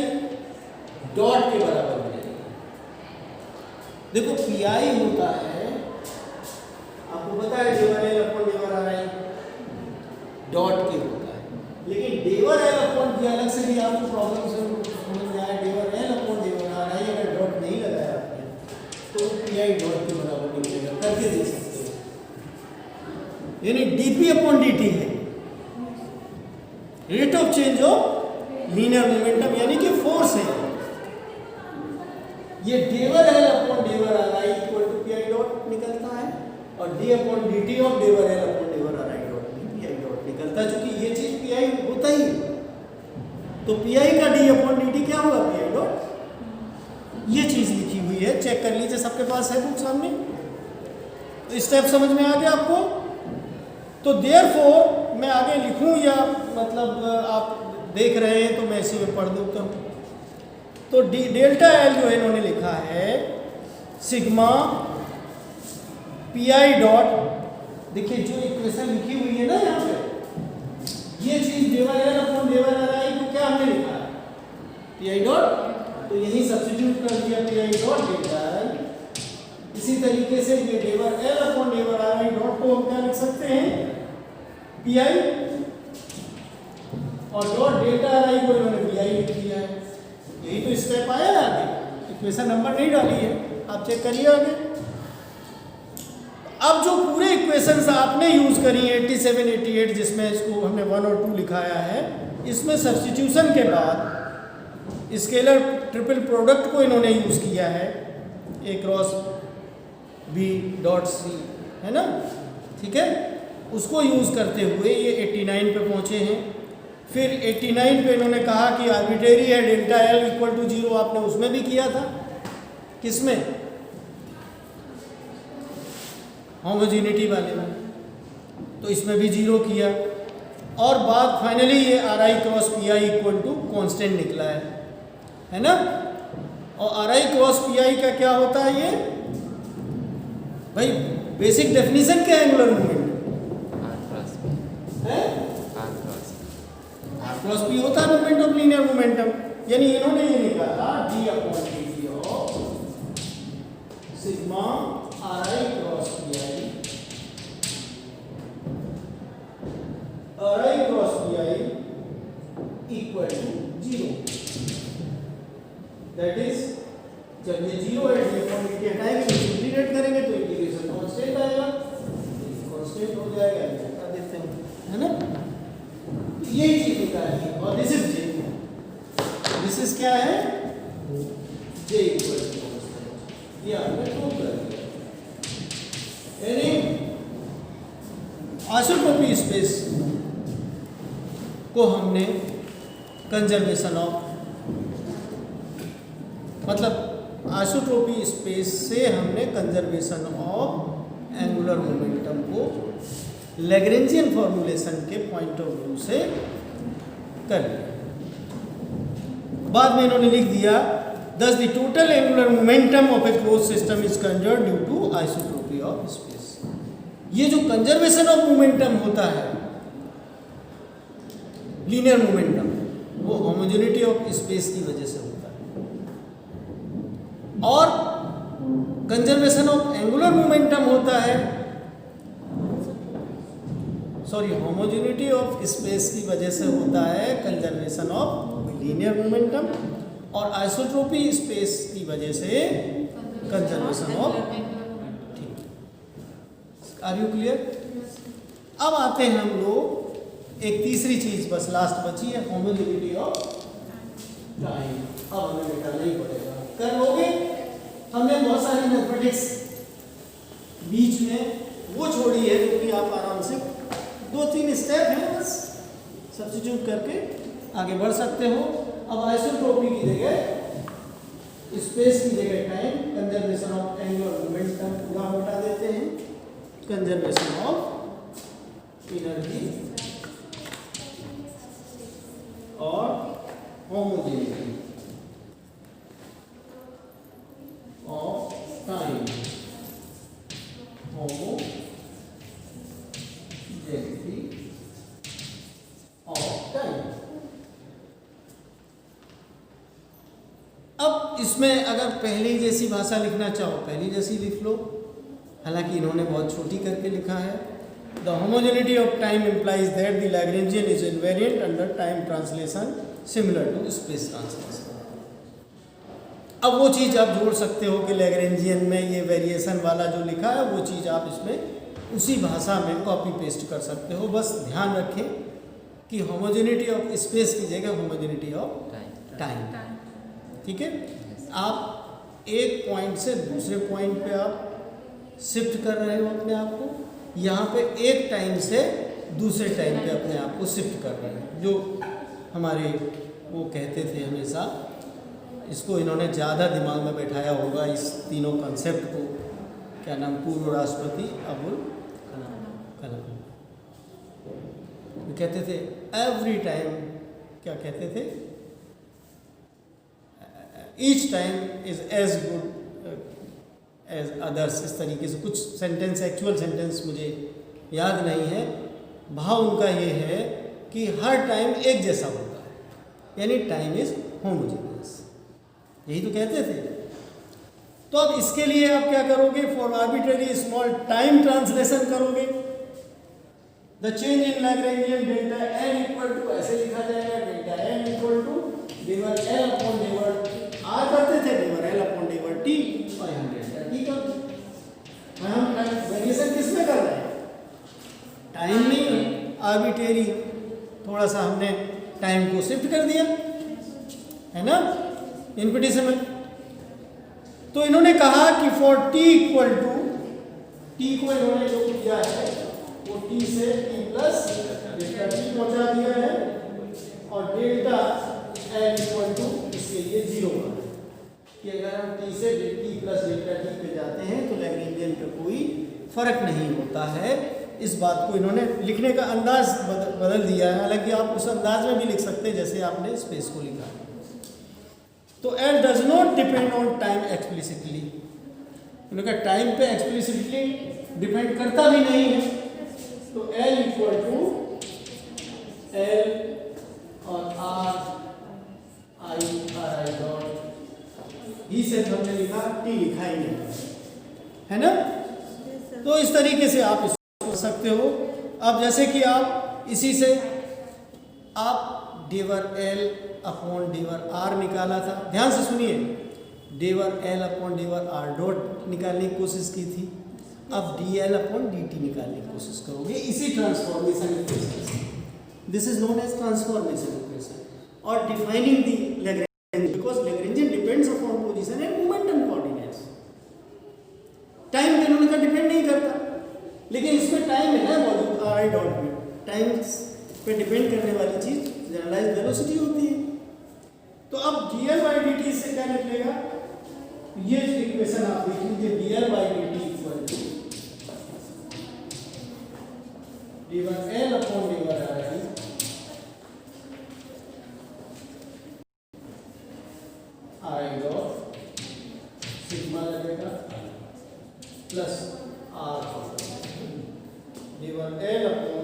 डॉट के बराबर हो जाएगी। देखो PI होता है, आपको पता है डेवर L अपॉन डेवर RI डॉट के होता है, लेकिन डेवर L अपॉन डी अलग से भी आपको प्रॉब्लम समझ में आया। डेवर L अपॉन डेवर RI अगर डॉट नहीं लगाया आपने तो PI डॉट के बराबर निकलेगा, करके देख सकते हो। यानी dP अपॉन dt है rate of change of linear momentum, यानी कि फोर्स है। ये डेवर L अपॉन डेवर RI equal to PI dot निकलता है, और d अपॉन dt ऑफ डेवर L अपॉन डेवर RI डॉट भी PI डॉट निकलता है, क्योंकि ये चीज PI होता ही है। तो PI का d अपॉन dt क्या होगा, PI डॉट। ये चीज लिखी हुई है, चेक कर लीजिए, सबके पास है बुक सामने। तो स्टेप समझ में आ गया आपको। तो देयरफॉर मैं आगे लिखूं या मतलब आप देख रहे हैं तो मैं इसी में पढ़ देता हूं। तो डेल्टा L जो है इन्होंने लिखा है सिग्मा PI डॉट, देखिए जो इक्वेशन लिखी हुई है ना यहाँ पे, ये चीज डेवर L अपॉन डेवर RI को क्या हमने लिखा है, PI डॉट, तो यही सब्स्टिट्यूट कर दिया PI डॉट डेल्टा L। इसी तरीके से ये डेवर L अपॉन डेवर RI डॉट को हम क्या लिख सकते हैं, PI, और डॉट डेल्टा RI को इन्होंने PI लिख दिया है। यही तो स्टेप आया है आगे, इक्वेशन नंबर नहीं डाली है, आप चेक करिए आगे। अब जो पूरे इक्वेशंस आपने यूज करी है 87, 88, जिसमें इसको हमने 1 और 2 लिखाया है, इसमें सब्स्टिट्यूशन के बाद स्केलर ट्रिपल प्रोडक्ट को इन्होंने यूज किया है, A cross B dot C, है ना, ठीक है। उसको यूज करते हुए ये 89 पे पहुंचे हैं। फिर 89 पे इन्होंने कहा कि आर्बिट्रेरी है डेल्टा L इक्वल टू 0, आपने उसमें भी किया था, किसमें, होमोजेनिटी वाले में, तो इसमें भी 0 किया। और बाद फाइनली ये RI cross PI equal to constant निकला है ना। और RI क्रॉस PI का क्या होता है, ये भाई बेसिक डेफिनेशन क्या है एंगुलर मोमेंट है, R क्रॉस P होता है मोमेंट ऑफ लीनियर मोमेंटम। यानी इन्होंने ये निकाला d upon dt of sigma RI cross PI, RI cross PI equal to 0। That is जब ये 0 है, d अपॉन dt हटाएंगे, इंटीग्रेट करेंगे तो इंटीग्रेशन कांस्टेंट आएगा, कांस्टेंट हो जाएगा, कर देते हैं, है ना। यही चीज निकालिए, और this is J, this is क्या है, J इक्वल टू कांस्टेंट, ये आपने प्रूव कर दिया। यानी आइसोट्रोपी स्पेस को हमने कंजर्वेशन ऑफ, मतलब आइसोट्रोपी स्पेस से हमने कंजर्वेशन ऑफ एंगुलर मोमेंटम को लैग्रेंजियन फॉर्मूलेशन के पॉइंट ऑफ व्यू से कर लिया। बाद में इन्होंने लिख दिया thus the total angular momentum of a closed system is conserved due to isotropy of space। ये जो कंजर्वेशन ऑफ मोमेंटम होता है, लीनियर मोमेंटम, वो होमोजेनिटी ऑफ स्पेस की वजह से होता है। और कंजर्वेशन ऑफ एंगुलर मोमेंटम होता है होमोजेनिटी ऑफ स्पेस की वजह से होता है कंजर्वेशन ऑफ लीनियर मोमेंटम, और आइसोट्रोपी स्पेस की वजह से कंजर्वेशन ऑफ, ठीक, आर यू क्लियर? अब आते हैं हम लोग एक तीसरी चीज, बस लास्ट बची है, होमोजेनिटी ऑफ टाइम। अब हमें निकालना ही पड़ेगा, कर लोगे? हमने बहुत सारी मैथमेटिक्स बीच में वो छोड़ी है क्योंकि आप आराम से 2-3 स्टेप हैं बस सब्स्टिट्यूट करके आगे बढ़ सकते हो। अब आइसोट्रोपी की जगह स्पेस की जगह time, conservation of angular momentum पूरा हटा देते हैं, कंजर्वेशन ऑफ एनर्जी और homogeneity of time, homogeneity of time. अब इसमें अगर पहली जैसी भाषा लिखना चाहो पहली जैसी लिख लो, हालांकि इन्होंने बहुत छोटी करके लिखा है। The homogeneity of time implies that the Lagrangian is invariant under time translation similar to space translation। अब वो चीज़ आप जोड़ सकते हो कि लैग्रेंजियन में ये वेरिएशन वाला जो लिखा है वो चीज़ आप इसमें उसी भाषा में कॉपी पेस्ट कर सकते हो। बस ध्यान रखें कि होमोजेनिटी ऑफ स्पेस की जगह होमोजेनिटी ऑफ टाइम, ठीक है? आप एक पॉइंट से दूसरे पॉइंट पे आप शिफ्ट कर रहे हो अपने आप को, यहाँ पे एक टाइम से दूसरे टाइम पे अपने आप को शिफ्ट कर रहे हैं। जो हमारे वो कहते थे हमेशा, इसको इन्होंने ज़्यादा दिमाग में बैठाया होगा इस तीनों कंसेप्ट को, क्या नाम, पूर्व राष्ट्रपति अबुल कलाम। वो कहते थे एवरी टाइम, क्या कहते थे, each time is as good as others, इस तरीके से कुछ सेंटेंस, एक्चुअल सेंटेंस मुझे याद नहीं है। भाव उनका ये है कि हर टाइम एक जैसा होता है, यानी टाइम इज होमोजेनियस, यही तो कहते थे। तो अब इसके लिए आप क्या करोगे, for arbitrary small time translation करोगे। The change in Lagrangian delta N equal to, ऐसे लिखा जाएगा, डेल्टा एन इक्वल टू डिवर एल अपॉन डिवर आर करते थे, डिवर एल अपॉन डिवर टी, और यहाँ डेल्टा टी कर। हम वेरिएशन किसमें कर रहे हैं, टाइम में, आर्बिट्रेरी थोड़ा सा हमने टाइम को शिफ्ट कर दिया, है ना, इनफिनिटेसिमल। तो इन्होंने कहा कि for T equal to, T को इन्होंने जो किया है वो टी से टी प्लस डेल्टा टी पहुंचा दिया है, और डेल्टा एल इक्वल टू इसके लिए 0 कि अगर हम टी से टी प्लस डेल्टा टी पे जाते हैं तो लैग्रेंजियन पे कोई फर्क नहीं होता है। इस बात को इन्होंने लिखने का अंदाज बदल दिया है, हालांकि आप उस अंदाज में भी लिख सकते हैं जैसे आपने स्पेस को लिखा है। तो L does not depend on time explicitly, उन्होंने कहा टाइम पे एक्सप्लिसिटली डिपेंड करता भी नहीं है। तो एल इक्वल टू एल और आर आई डॉट ही से हमने लिखा, टी लिखा ही नहीं, है ना। तो इस तरीके से आप इसको कर सकते हो। अब जैसे कि आप इसी से आप डिवर एल अपॉन डिवर आर निकाला था, ध्यान से सुनिए, डिवर एल अपॉन डिवर आर डॉट निकालने की कोशिश की थी, अब D L upon D T निकालने की कोशिश करोगे इसी ट्रांसफॉर्मेशन इक्वेशन से। This is known as transformation equation और defining the Lagrangian, because Lagrangian depends upon position and momentum coordinates. Time पे उन्होंने कहा डिपेंड नहीं करता, लेकिन इसमें टाइम है मौजूद आर आई डॉट में, टाइम पे डिपेंड करने वाली चीज जनरलाइज वेलोसिटी होती है। तो अब D L by D T से क्या निकलेगा, ये इक्वेशन आप देख लीजिए, D L by D T equal to डिवर एल अपॉन डिवर आई आई डॉट सिग्मा लगेगा प्लस आर डिवर एल अपॉन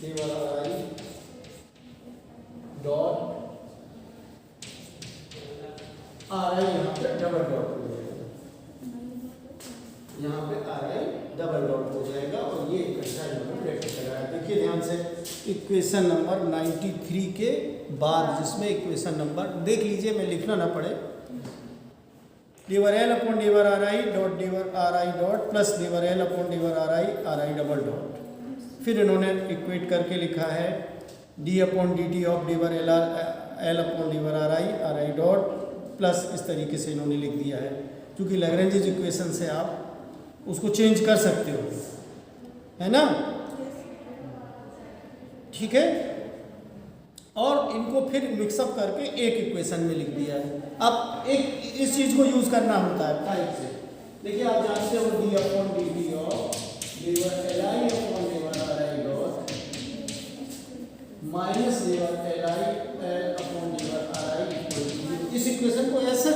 डिवर आई डॉट आर आई, यहाँ पे डबल डॉट हो जाएगा, यहाँ पे आर आई डबल डॉट हो जाएगा और ये इकट्ठा इन्होंने ब्रैकेट लगाया। देखिए ध्यान से, इक्वेशन नंबर 93 के बाद जिसमें इक्वेशन नंबर देख लीजिए, मैं लिखना ना पड़े, डी/L अपॉन डी/Ri डॉट डी/Ri डॉट प्लस डी/L अपॉन डी/Ri डबल डॉट। फिर इन्होंने इक्वेट करके लिखा है डी अपॉन dt ऑफ डी/L अपॉन डी/Ri डॉट प्लस, इस तरीके से इन्होंने लिख दिया है। क्योंकि लैग्रेंज इक्वेशन से आप उसको चेंज कर सकते हो, है ना, ठीक है। और इनको फिर मिक्सअप करके एक इक्वेशन में लिख दिया है। अब एक इस चीज को यूज करना होता है टाइप से। देखिए आप जानते हो डी अपॉन dt ऑफ डी/Li अपॉन डी/Ri डॉट माइनस डी/Li अपॉन डी/Ri। इस इक्वेशन को ऐसा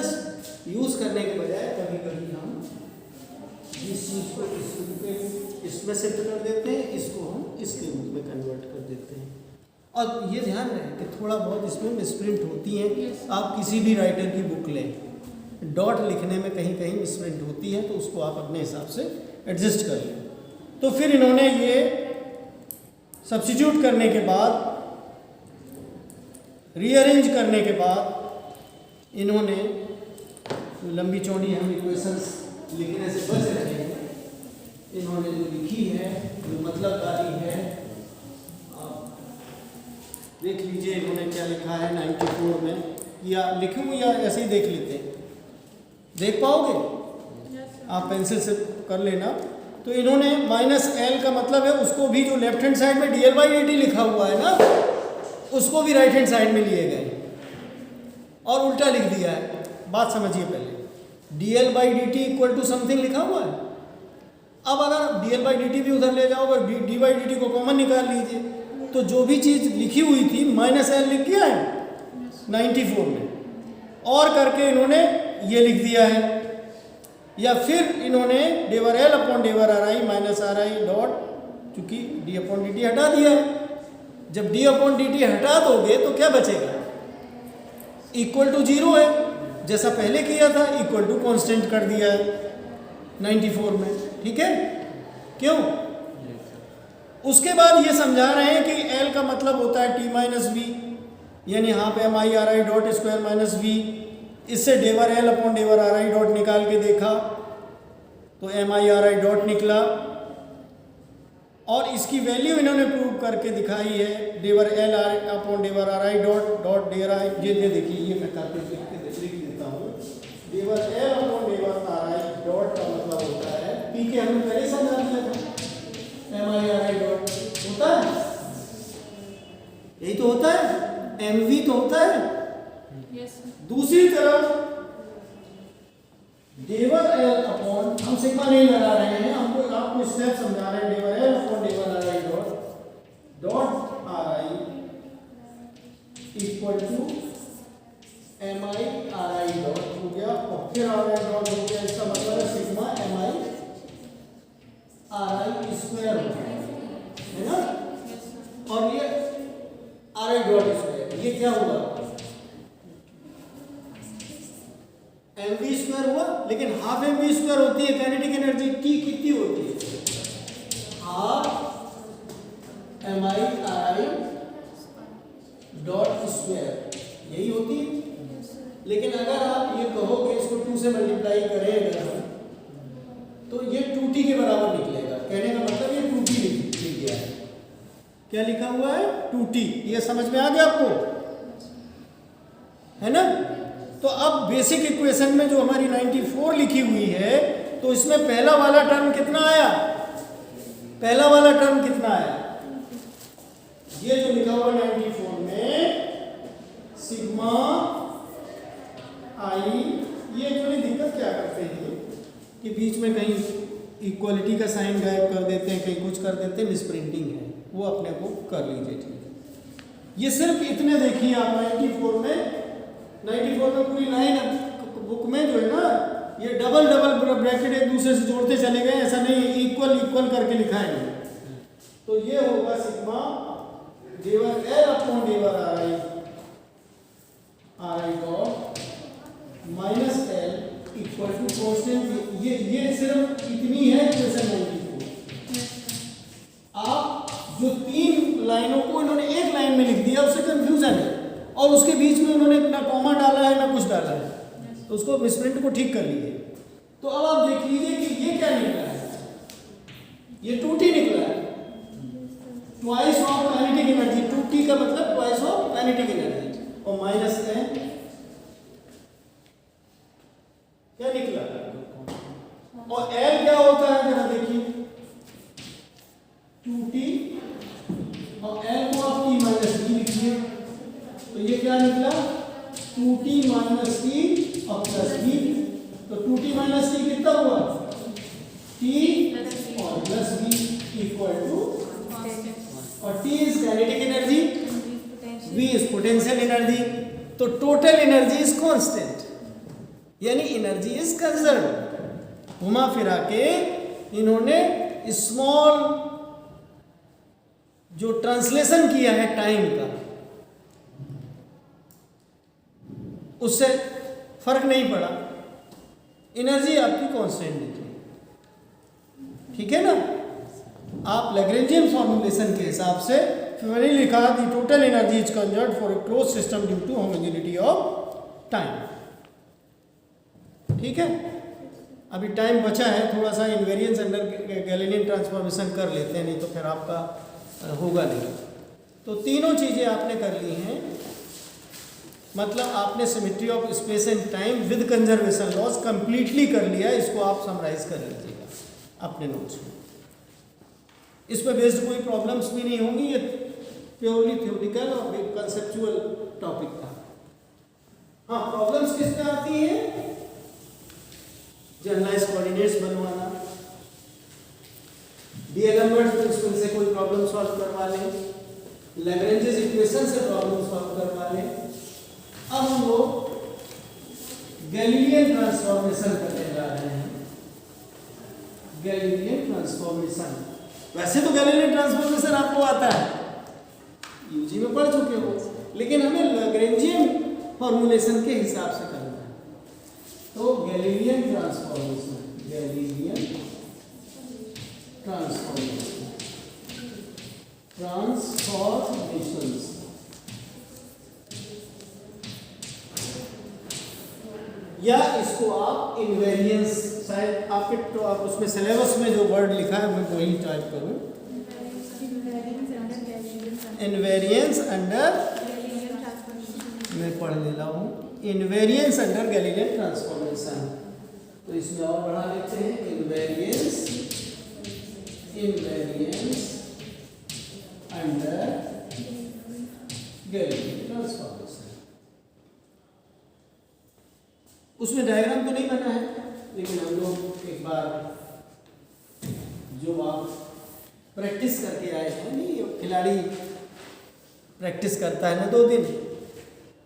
यूज करने के बजाय कभी कभी हम इस चीज को इस रूप में इसमें शिफ्ट कर देते हैं, इसको हम इसके रूप में कन्वर्ट कर देते हैं। और ये ध्यान रहे कि थोड़ा बहुत इसमें मिसप्रिंट होती है। आप किसी भी राइटर की बुक लें, डॉट लिखने में कहीं कहीं मिसप्रिंट होती है, तो उसको आप अपने हिसाब से एडजस्ट कर लें। तो फिर इन्होंने ये सब्स्टिट्यूट करने के बाद, रीअरेंज करने के बाद, इन्होंने लंबी चौड़ी हम इक्वेशंस लिखने से बच रहे हैं, इन्होंने जो लिखी है, जो मतलब वाली है, आप देख लीजिए इन्होंने क्या लिखा है 94 में, या लिखूं या ऐसे ही देख लेते हैं, देख पाओगे आप, पेंसिल से कर लेना। तो इन्होंने -L का मतलब है उसको भी, जो लेफ्ट हैंड साइड में dL/dt लिखा हुआ है ना, उसको भी राइट हैंड साइड में लिए गए और उल्टा लिख दिया है। बात समझिए पहले, dL/dt इक्वल टू समथिंग लिखा हुआ है। अब अगर dL/dt भी उधर ले जाओगे, d/dt को कॉमन निकाल लीजिए, तो जो भी चीज़ लिखी हुई थी -L लिख दिया है 94 में, और करके इन्होंने ये लिख दिया है। या फिर इन्होंने डी/L अपॉन डी/Ri माइनस Ri डॉट, चूंकि d अपॉन dt हटा दिया है। जब d अपॉन dt हटा दोगे तो क्या बचेगा, इक्वल टू 0 है, जैसा पहले किया था, इक्वल टू कांस्टेंट कर दिया है 94 में, ठीक है। क्यों? उसके बाद ये समझा रहे हैं कि L का मतलब होता है t माइनस v, यानी यहाँ पे mi/Ri dot square minus v। इससे डी/L अपॉन डी/Ri डॉट निकाल के देखा तो mi/Ri डॉट निकला, और इसकी वैल्यू इन्होंने प्रूव करके दिखाई है डी/L अपॉन डी/Ri डॉट डी/Ri। ये देखिए, ये मैं करके लिख देता हूँ, डी/L अपॉन डी/Ri डॉट का मतलब होता है, पी के हमने पहले समझा दिया था, mi/Ri डॉट होता है, यही तो होता है, mv तो होता है। दूसरी तरफ डी/L अपॉन, हम सिग्मा नहीं लगा रहे हैं, हमको आपको स्टेप समझा रहे हैं, डी/L अपॉन डी/Ri dot Ri equal to mi/Ri dot हो गया, और फिर Ri डॉट हो गया, इसका मतलब है सिग्मा mi/Ri स्क्वायर हो गया, है ना। और ये Ri डॉट स्क्वायर, ये क्या हुआ, mv स्क्वायर हुआ, लेकिन हाफ mv स्क्वायर होती है काइनेटिक एनर्जी, T कितनी होती है, हाफ mi/Ri डॉट स्क्वायर, यही होती है। लेकिन अगर आप ये कहोगे इसको 2 से मल्टीप्लाई करें अगर, तो ये 2t के बराबर निकलेगा। कहने का मतलब ये 2t लिख गया है, क्या लिखा हुआ है, 2t। ये समझ में आ गया आपको, है ना। तो अब बेसिक इक्वेशन में जो हमारी 94 लिखी हुई है, तो इसमें पहला वाला टर्म कितना आया, पहला वाला टर्म कितना आया, ये जो लिखा हुआ 94 में सिग्मा आई, ये एक्चुअली दिक्कत क्या करते हैं कि बीच में कहीं इक्वलिटी का साइन गायब कर देते हैं, कहीं कुछ कर देते हैं, मिसप्रिंटिंग है, वो अपने को कर लीजिए, ठीक है। ये सिर्फ इतने देखिए आप 94 में पूरी लाइन बुक में जो है ना, ये डबल ब्रैकेट एक दूसरे से जोड़ते चले गए, ऐसा नहीं है, इक्वल करके लिखा है। तो ये होगा सिग्मा डी/L अपॉन डी/Ri dot minus L equal to constant. ये सिर्फ इतनी है इक्वेशन 94। तो उसको मिसप्रिंट को ठीक कर लीजिए। तो अब आप देख लीजिए कि ये क्या निकला है, ये 2t निकला है, twice of kinetic energy. 2t का मतलब ट्वाइस ऑफ काइनेटिक एनर्जी, और माइनस है क्या निकला, और L क्या होता है जरा देखिए, 2t, और L को आप t माइनस t लिखिए, तो ये क्या निकला, 2t माइनस t और प्लस t। तो 2t माइनस t कितना हुआ, t और प्लस v इक्वल टू, और t is kinetic energy, v is potential energy. तो टोटल एनर्जी इज कांस्टेंट, यानी एनर्जी इज कंजर्व। घुमा फिरा के इन्होंने स्मॉल जो ट्रांसलेशन किया है टाइम का, उससे फर्क नहीं पड़ा, एनर्जी आपकी कांस्टेंट निकली। ठीक है ना। आप लैग्रेंजियन फॉर्मूलेशन के हिसाब से मैंने लिखा the total energy is conserved for a close system due to homogeneity of time. ठीक है, अभी टाइम बचा है, थोड़ा सा इनवेरियंस अंडर गैलीलियन ट्रांसफॉर्मेशन कर लेते हैं, नहीं तो फिर आपका होगा नहीं। तो तीनों चीज़ें आपने कर ली हैं, मतलब आपने symmetry of space and time with conservation loss completely कर लिया। इसको आप समराइज कर लीजिएगा अपने नोट्स में। इस पर बेस्ड कोई प्रॉब्लम्स भी नहीं होंगी, ये प्योरली थ्योरेटिकल और कंसेप्चुअल टॉपिक था। हाँ, प्रॉब्लम्स किस पे आती हैं, जनरलाइज कोऑर्डिनेट्स बनवाना, डीएलएम्बर्ट प्रिंसिपल से कोई प्रॉब्लम सॉल्व करवा लें, लैग्रेंजेस इक्वेशन से प्रॉब्लम सॉल्व करवा लें। अब हम लोग गैलीलियन ट्रांसफॉर्मेशन करने जा रहे हैं। गैलीलियन ट्रांसफॉर्मेशन, वैसे तो गैलीलियन ट्रांसफॉर्मेशन आपको आता है, यूजी में पढ़ चुके हो, लेकिन हमें लैग्रेंजियन फॉर्मूलेशन के हिसाब से करना है। तो Galilean transformation, Galilean transformation, transformations, या इसको आप इनवेरियंस, शायद आपके तो आप उसमें सिलेबस में जो वर्ड लिखा है मैं वही टाइप करूं, इनवेरियंस अंडर, मैं पढ़ ले रहा हूं, इनवेरियंस अंडर गैलीलियन ट्रांसफॉर्मेशन। तो इसमें और बढ़ा लेते हैं, invariance, invariance under Galilean transformation. उसमें डायग्राम तो नहीं बना है, लेकिन हम लोग एक बार जो आप प्रैक्टिस करके आए हैं, नहीं खिलाड़ी प्रैक्टिस करता है ना 2 दिन,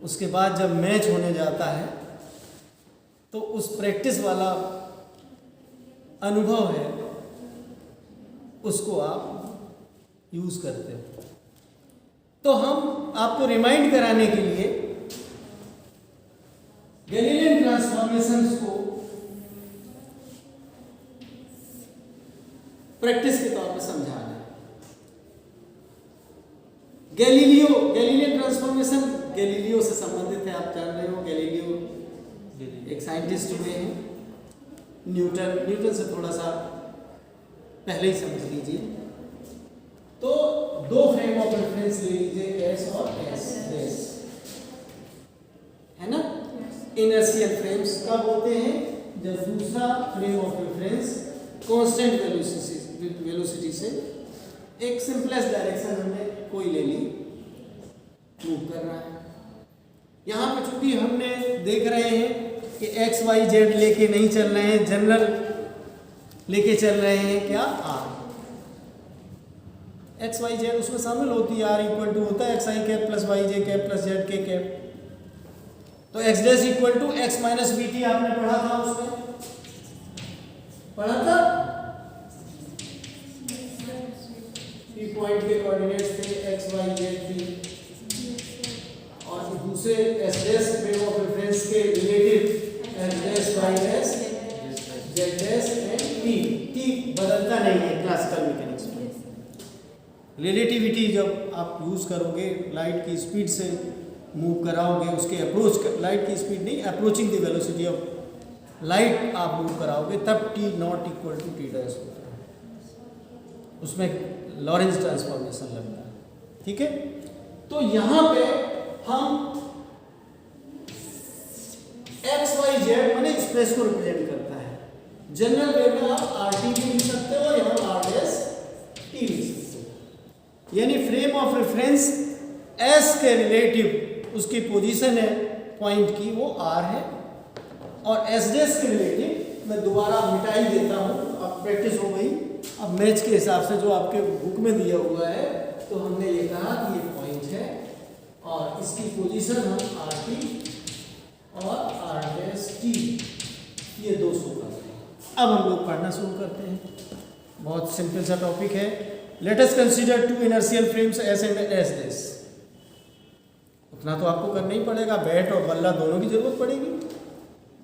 उसके बाद जब मैच होने जाता है तो उस प्रैक्टिस वाला अनुभव है उसको आप यूज़ करते हो। तो हम आपको रिमाइंड कराने के लिए गैलीलियन ट्रांसफॉर्मेशंस को प्रैक्टिस के तौर पे समझा रहे हैं। गैलीलियन ट्रांसफॉर्मेशन गैलीलियो से संबंधित है, आप जान रहे हो। गैलीलियो एक साइंटिस्ट हुए हैं, न्यूटन से थोड़ा सा पहले ही समझ लीजिए। तो 2 फ्रेम ऑफ रेफरेंस ले लीजिए, एस और एस, है ना। इनर्शियल फ्रेम्स कब होते हैं, जब दूसरा frame of reference constant velocity से एक सिंपलेस्ट डायरेक्शन हमने कोई ले ली, मूव कर रहा है। यहाँ पे चूंकि हमने देख रहे हैं कि एक्स वाई जेड लेके नहीं चल रहे हैं, जनरल लेके चल रहे हैं, क्या आर, एक्स वाई जेड उसमें शामिल होती है, आर इक्वल टू होता है X I cap plus Y J cap plus Z K cap. तो X dash equal to X minus B T आपने पढ़ा था, उसमें पढ़ा था, पॉइंट के कोऑर्डिनेट्स थे एक्स वाई जेड टी, और दूसरे S dash frame of reference के relative S dash Y dash Z dash and T बदलता नहीं है क्लासिकल मैकेनिक्स में। रिलेटिविटी जब आप यूज करोगे लाइट की स्पीड से मूव कराओगे, उसके अप्रोच लाइट की स्पीड नहीं, approaching the velocity of light आप मूव कराओगे, तब T not equal to T dash होता है, उसमें लॉरेंज ट्रांसफॉर्मेशन लगता है। ठीक है, तो यहाँ पे हम एक्स वाई जेड माने स्पेस को रिप्रेजेंट करता है। जनरल वे में आप आर टी भी लिख सकते हो, यहाँ आर डैश टी लिख सकते हो, यानी फ्रेम ऑफ रेफरेंस एस के रिलेटिव उसकी पोजीशन है पॉइंट की, वो आर है, और एस डैश के रिलेटिव मैं दोबारा मिटाई देता हूँ, अब प्रैक्टिस हो गई। अब मैच के हिसाब से जो आपके बुक में दिया हुआ है, तो हमने ये कहा कि ये पॉइंट है और इसकी पोजीशन हम आर टी और आर डैश टी ये दो शो करते हैं। अब हम लोग पढ़ना शुरू करते हैं। बहुत सिंपल सा टॉपिक है। Let us consider two inertial frames S and S dash. उतना तो आपको करना ही पड़ेगा, बैट और बल्ला दोनों की जरूरत पड़ेगी,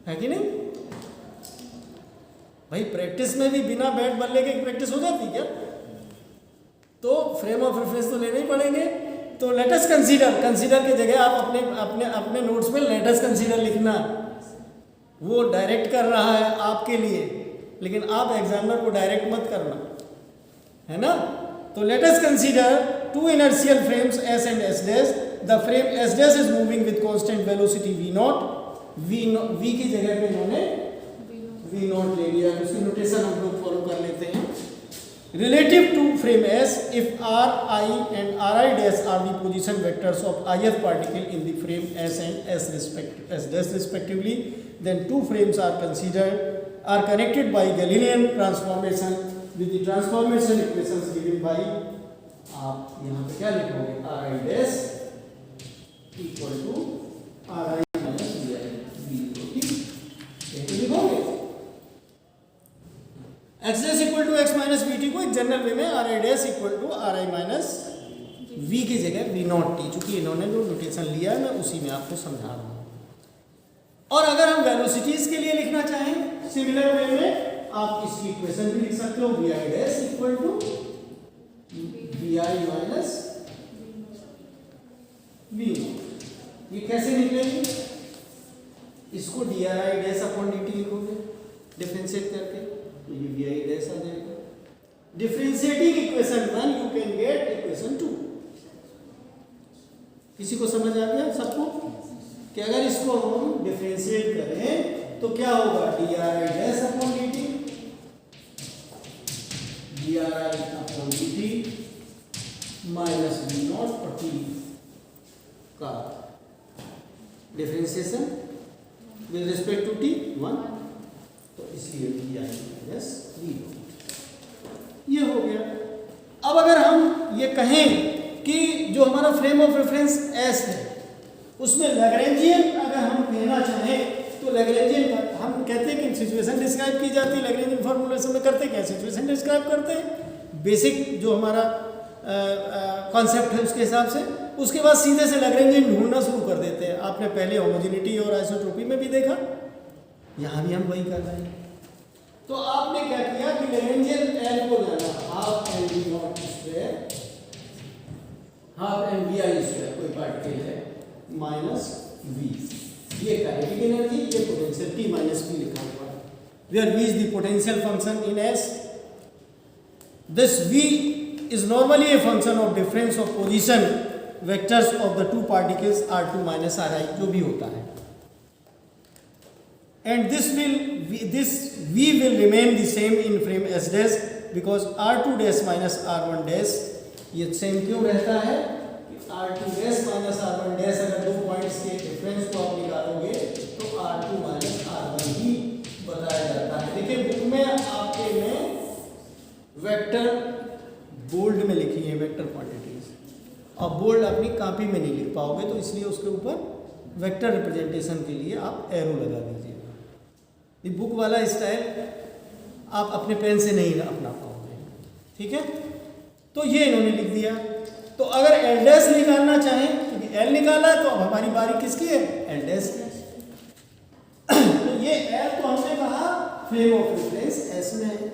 है कि नहीं भाई? प्रैक्टिस में भी बिना बैट बल्ले के प्रैक्टिस हो जाती क्या? तो फ्रेम ऑफ रेफरेंस तो लेने ही पड़ेंगे। तो लेट अस कंसीडर, कंसीडर की जगह आप अपने अपने अपने नोट्स में लेट अस कंसीडर लिखना, वो डायरेक्ट कर रहा है आपके लिए, लेकिन आप एग्जामिनर को डायरेक्ट मत करना, है ना? तो let us consider two inertial frames S and S dash. The frame S dash is moving with constant velocity V not. V की जगह पे इन्होंने वी नॉट ले लिया, उसकी नोटेशन हम लोग फॉलो कर लेते हैं। Relative to frame S, if R I and R I dash are the position vectors of ith particle in the frame S and S dash respectively, then two frames are connected by Galilean transformation with the transformation equations given by, आप यहाँ पे क्या लिखोगे, R I dash equal to R I minus V I, यही तो लिखोगे। X dash equal to X minus V T को एक जनरल वे में R I dash equal to R I minus V की जगह वी नॉट टी, चूंकि इन्होंने जो नोटेशन लिया है मैं उसी में आपको समझा रहा हूँ। और अगर हम वेलोसिटीज के लिए लिखना चाहें सिमिलर वे में, आप इसकी इक्वेशन भी लिख सकते हो, V I dash equal to V I minus V. ये कैसे निकलेगी? इसको D R I dash upon D T लिखोगे डिफरेंशिएट करके, तो ये वी आई डैश आ जाएगा। Differentiating equation 1 you can get equation 2। किसी को समझ आ गया सबको कि अगर इसको हम डिफरेंशिएट करें तो क्या होगा, D R I dash upon D T, D R I upon D T minus V not और टी का differentiation with respect to T 1, तो इसलिए D I minus V not ये हो गया। अब अगर हम ये कहें कि जो हमारा फ्रेम ऑफ रेफरेंस एस है उसमें लैग्रेंजियन अगर हम कहना चाहें तो लैग्रेंजियन का हम कहते हैं कि सिचुएशन डिस्क्राइब की जाती है। लैग्रेंजियन फॉर्मूलेशन में करते क्या, सिचुएशन डिस्क्राइब करते हैं, बेसिक जो हमारा कॉन्सेप्ट है उसके हिसाब से। उसके बाद सीधे से लैग्रेंजियन ढूंढना शुरू कर देते हैं। आपने पहले होमोजेनिटी और आइसोट्रोपी में भी देखा, यहाँ भी हम वही कर रहे हैं। तो आपने क्या किया कि लैग्रेंजियन एल को जाना half L V not square, half M V I square, कोई पार्टिकल है, माइनस वी, ये काइनेटिक एनर्जी, ये पोटेंशियल टी माइनस वी लिखा हुआ है, where V is the potential function in S. This V is normally a function of difference of position vectors of the two particles R2 minus RI, जो भी होता है। And this V will remain the same in frame S dash because R2 dash minus R1 dash ये सेम क्यों रहता है कि R2 dash minus R1 dash अगर दो पॉइंट्स के डिफरेंस को आप निकालोगे तो R2 minus R1 ही बताया जाता है। देखिए बुक में आपके में वेक्टर बोल्ड में लिखी है वेक्टर क्वांटिटीज, और बोल्ड अपनी कॉपी में नहीं लिख पाओगे, तो इसलिए उसके ऊपर वेक्टर रिप्रेजेंटेशन के लिए आप एरो लगा दीजिएगा। ये बुक वाला स्टाइल आप अपने पेन से नहीं अपना पाओगे, ठीक है? तो ये इन्होंने लिख दिया। तो अगर एल डैश निकालना चाहें, क्योंकि एल निकाला है तो अब हमारी बारी किसकी है, एल डैश की। तो ये एल तो हमने कहा फ्रेम ऑफ रेफरेंस एस में है,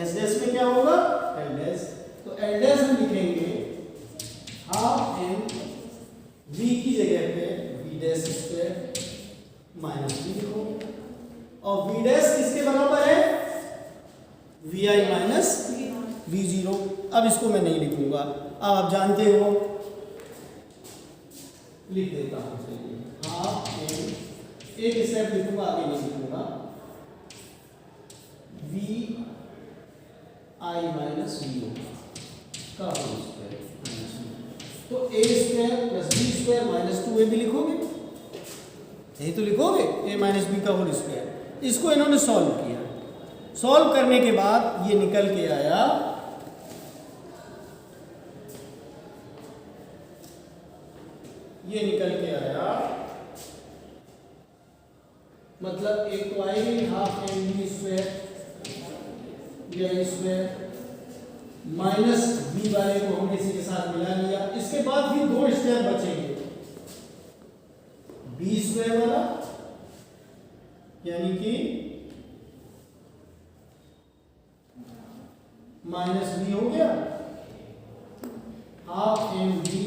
एस डैश में क्या होगा, एल डैश। तो एल डैश हम लिखेंगे हाफ एम वी की जगह पे माइनस वी लिखोगे, और वी डैश किसके बराबर है, V I minus V zero. अब इसको मैं नहीं लिखूंगा, अब आप जानते हो, लिख देता हूं, चलिए हाफ एम, एक स्टेप लिखूंगा, आगे नहीं लिखूंगा, वी आई माइनस वी का होल स्क्वायर, तो A square plus B square minus 2ab लिखोगे, यही तो लिखोगे, ए माइनस बी का होल स्क्वायर। इसको इन्होंने सॉल्व किया, सॉल्व करने के बाद ये निकल के आया, ये निकल के आया, मतलब एक तो आएगी हाफ एम बी स्क्वायर या स्क्वायर माइनस बी वाले को हमने इसी के साथ मिला लिया। इसके बाद भी दो स्टेप बचेंगे, बी स्क्वायर वाला यानी कि माइनस बी हो गया, half M B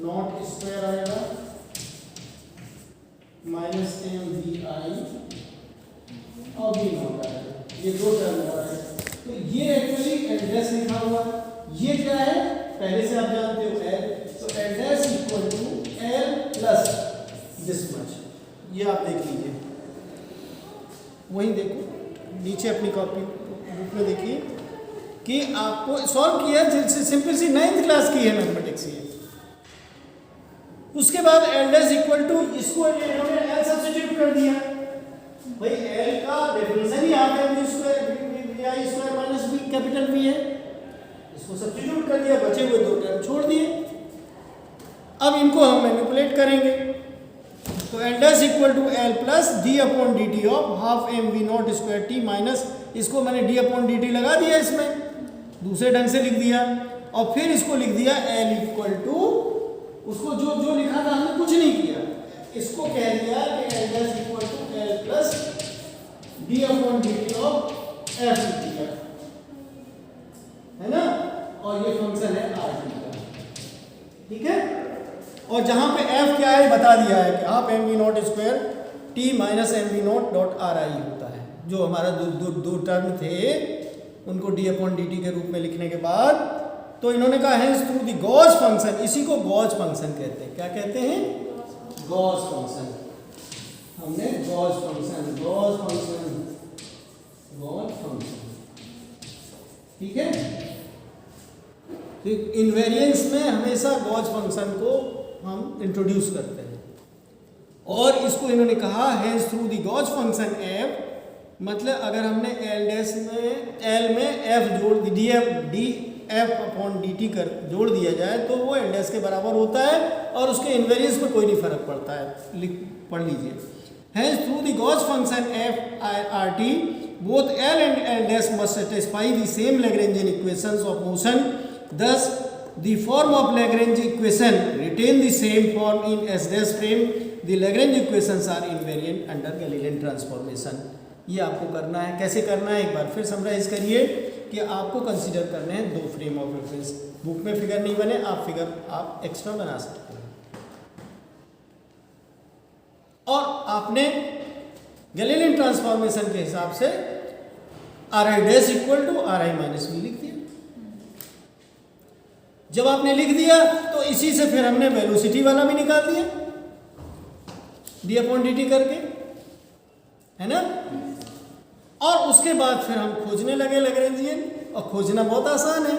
not square आएगा माइनस एम बी आई और बी नॉट आएगा, ये दो टर्म हो रहा है। तो ये एक्चुअली एल डैश लिखा हुआ है, ये क्या है पहले से आप जानते हो एल, तो L dash equal to L plus this much, ये आप देख लीजिए, वहीं देखो नीचे अपनी कॉपी बुक में देखिए कि आपको सॉल्व किया, सिंपल सी 9th क्लास की है मैथमेटिक्स ये। उसके बाद एल डैश इक्वल टू, इसको इन्होंने एल सब्स्टिट्यूट कर दिया, भाई एल का डेफिनेशन ही half M B square V I square minus B capital B है, इसको सब्स्टिट्यूट कर दिया, बचे हुए दो टर्म छोड़ दिए। अब इनको हम मैनिपुलेट करेंगे, तो L dash equal to L plus D upon D T of half M V not square T minus, इसको मैंने डी अपॉन डी टी लगा दिया, इसमें दूसरे ढंग से लिख दिया, और फिर इसको लिख दिया एल इक्वल टू, उसको जो जो लिखा था हमने कुछ नहीं किया, इसको कह दिया कि L dash equal to L plus D upon D T of F लिख दिया, है ना, और ये फंक्शन है आर टी का, ठीक है। और जहां पे एफ क्या है बता दिया है कि half M V not square T minus M V not dot R I होता है, जो हमारा दो टर्म थे उनको डी अपॉन डी टी के रूप में लिखने के बाद, तो इन्होंने कहा है थ्रू द गॉस फंक्शन, इसी को गॉस फंक्शन कहते हैं, क्या कहते हैं, गॉस फंक्शन, हमने Gauss function, Gauss function, Gauss function, ठीक है। तो इनवेरिएंस में हमेशा गॉस फंक्शन को हम इंट्रोड्यूस करते हैं, और इसको इन्होंने कहा है through the Gauss function F, मतलब अगर हमने एल डैश में एल में एफ जोड़ D F D F upon D T कर जोड़ दिया जाए तो वो एल डैश के बराबर होता है, और उसके इनवेरिएंस में कोई नहीं फर्क पड़ता है, पढ़ लीजिए। Hence through the Gauss function f r t both L and L dash must satisfy the same Lagrangian equations of motion. Thus the form of Lagrange equation retain the same form in S dash frame. The Lagrange equations are invariant under Galilean transformation. ये आपको करना है, कैसे करना है एक बार फिर समराइज करिए कि आपको कंसीडर करने हैं दो फ्रेम ऑफ रेफरेंस। बुक में फिगर नहीं बने, आप फिगर आप एक्स्ट्रा बना सकते हैं, और आपने गैलीलियन ट्रांसफॉर्मेशन के हिसाब से R I dash equal to R I minus V लिख दिया। जब आपने लिख दिया तो इसी से फिर हमने वेलोसिटी वाला भी निकाल दिया डी अपॉन डी टी करके, है ना, और उसके बाद फिर हम खोजने लगे लैग्रेंजियन, और खोजना बहुत आसान है।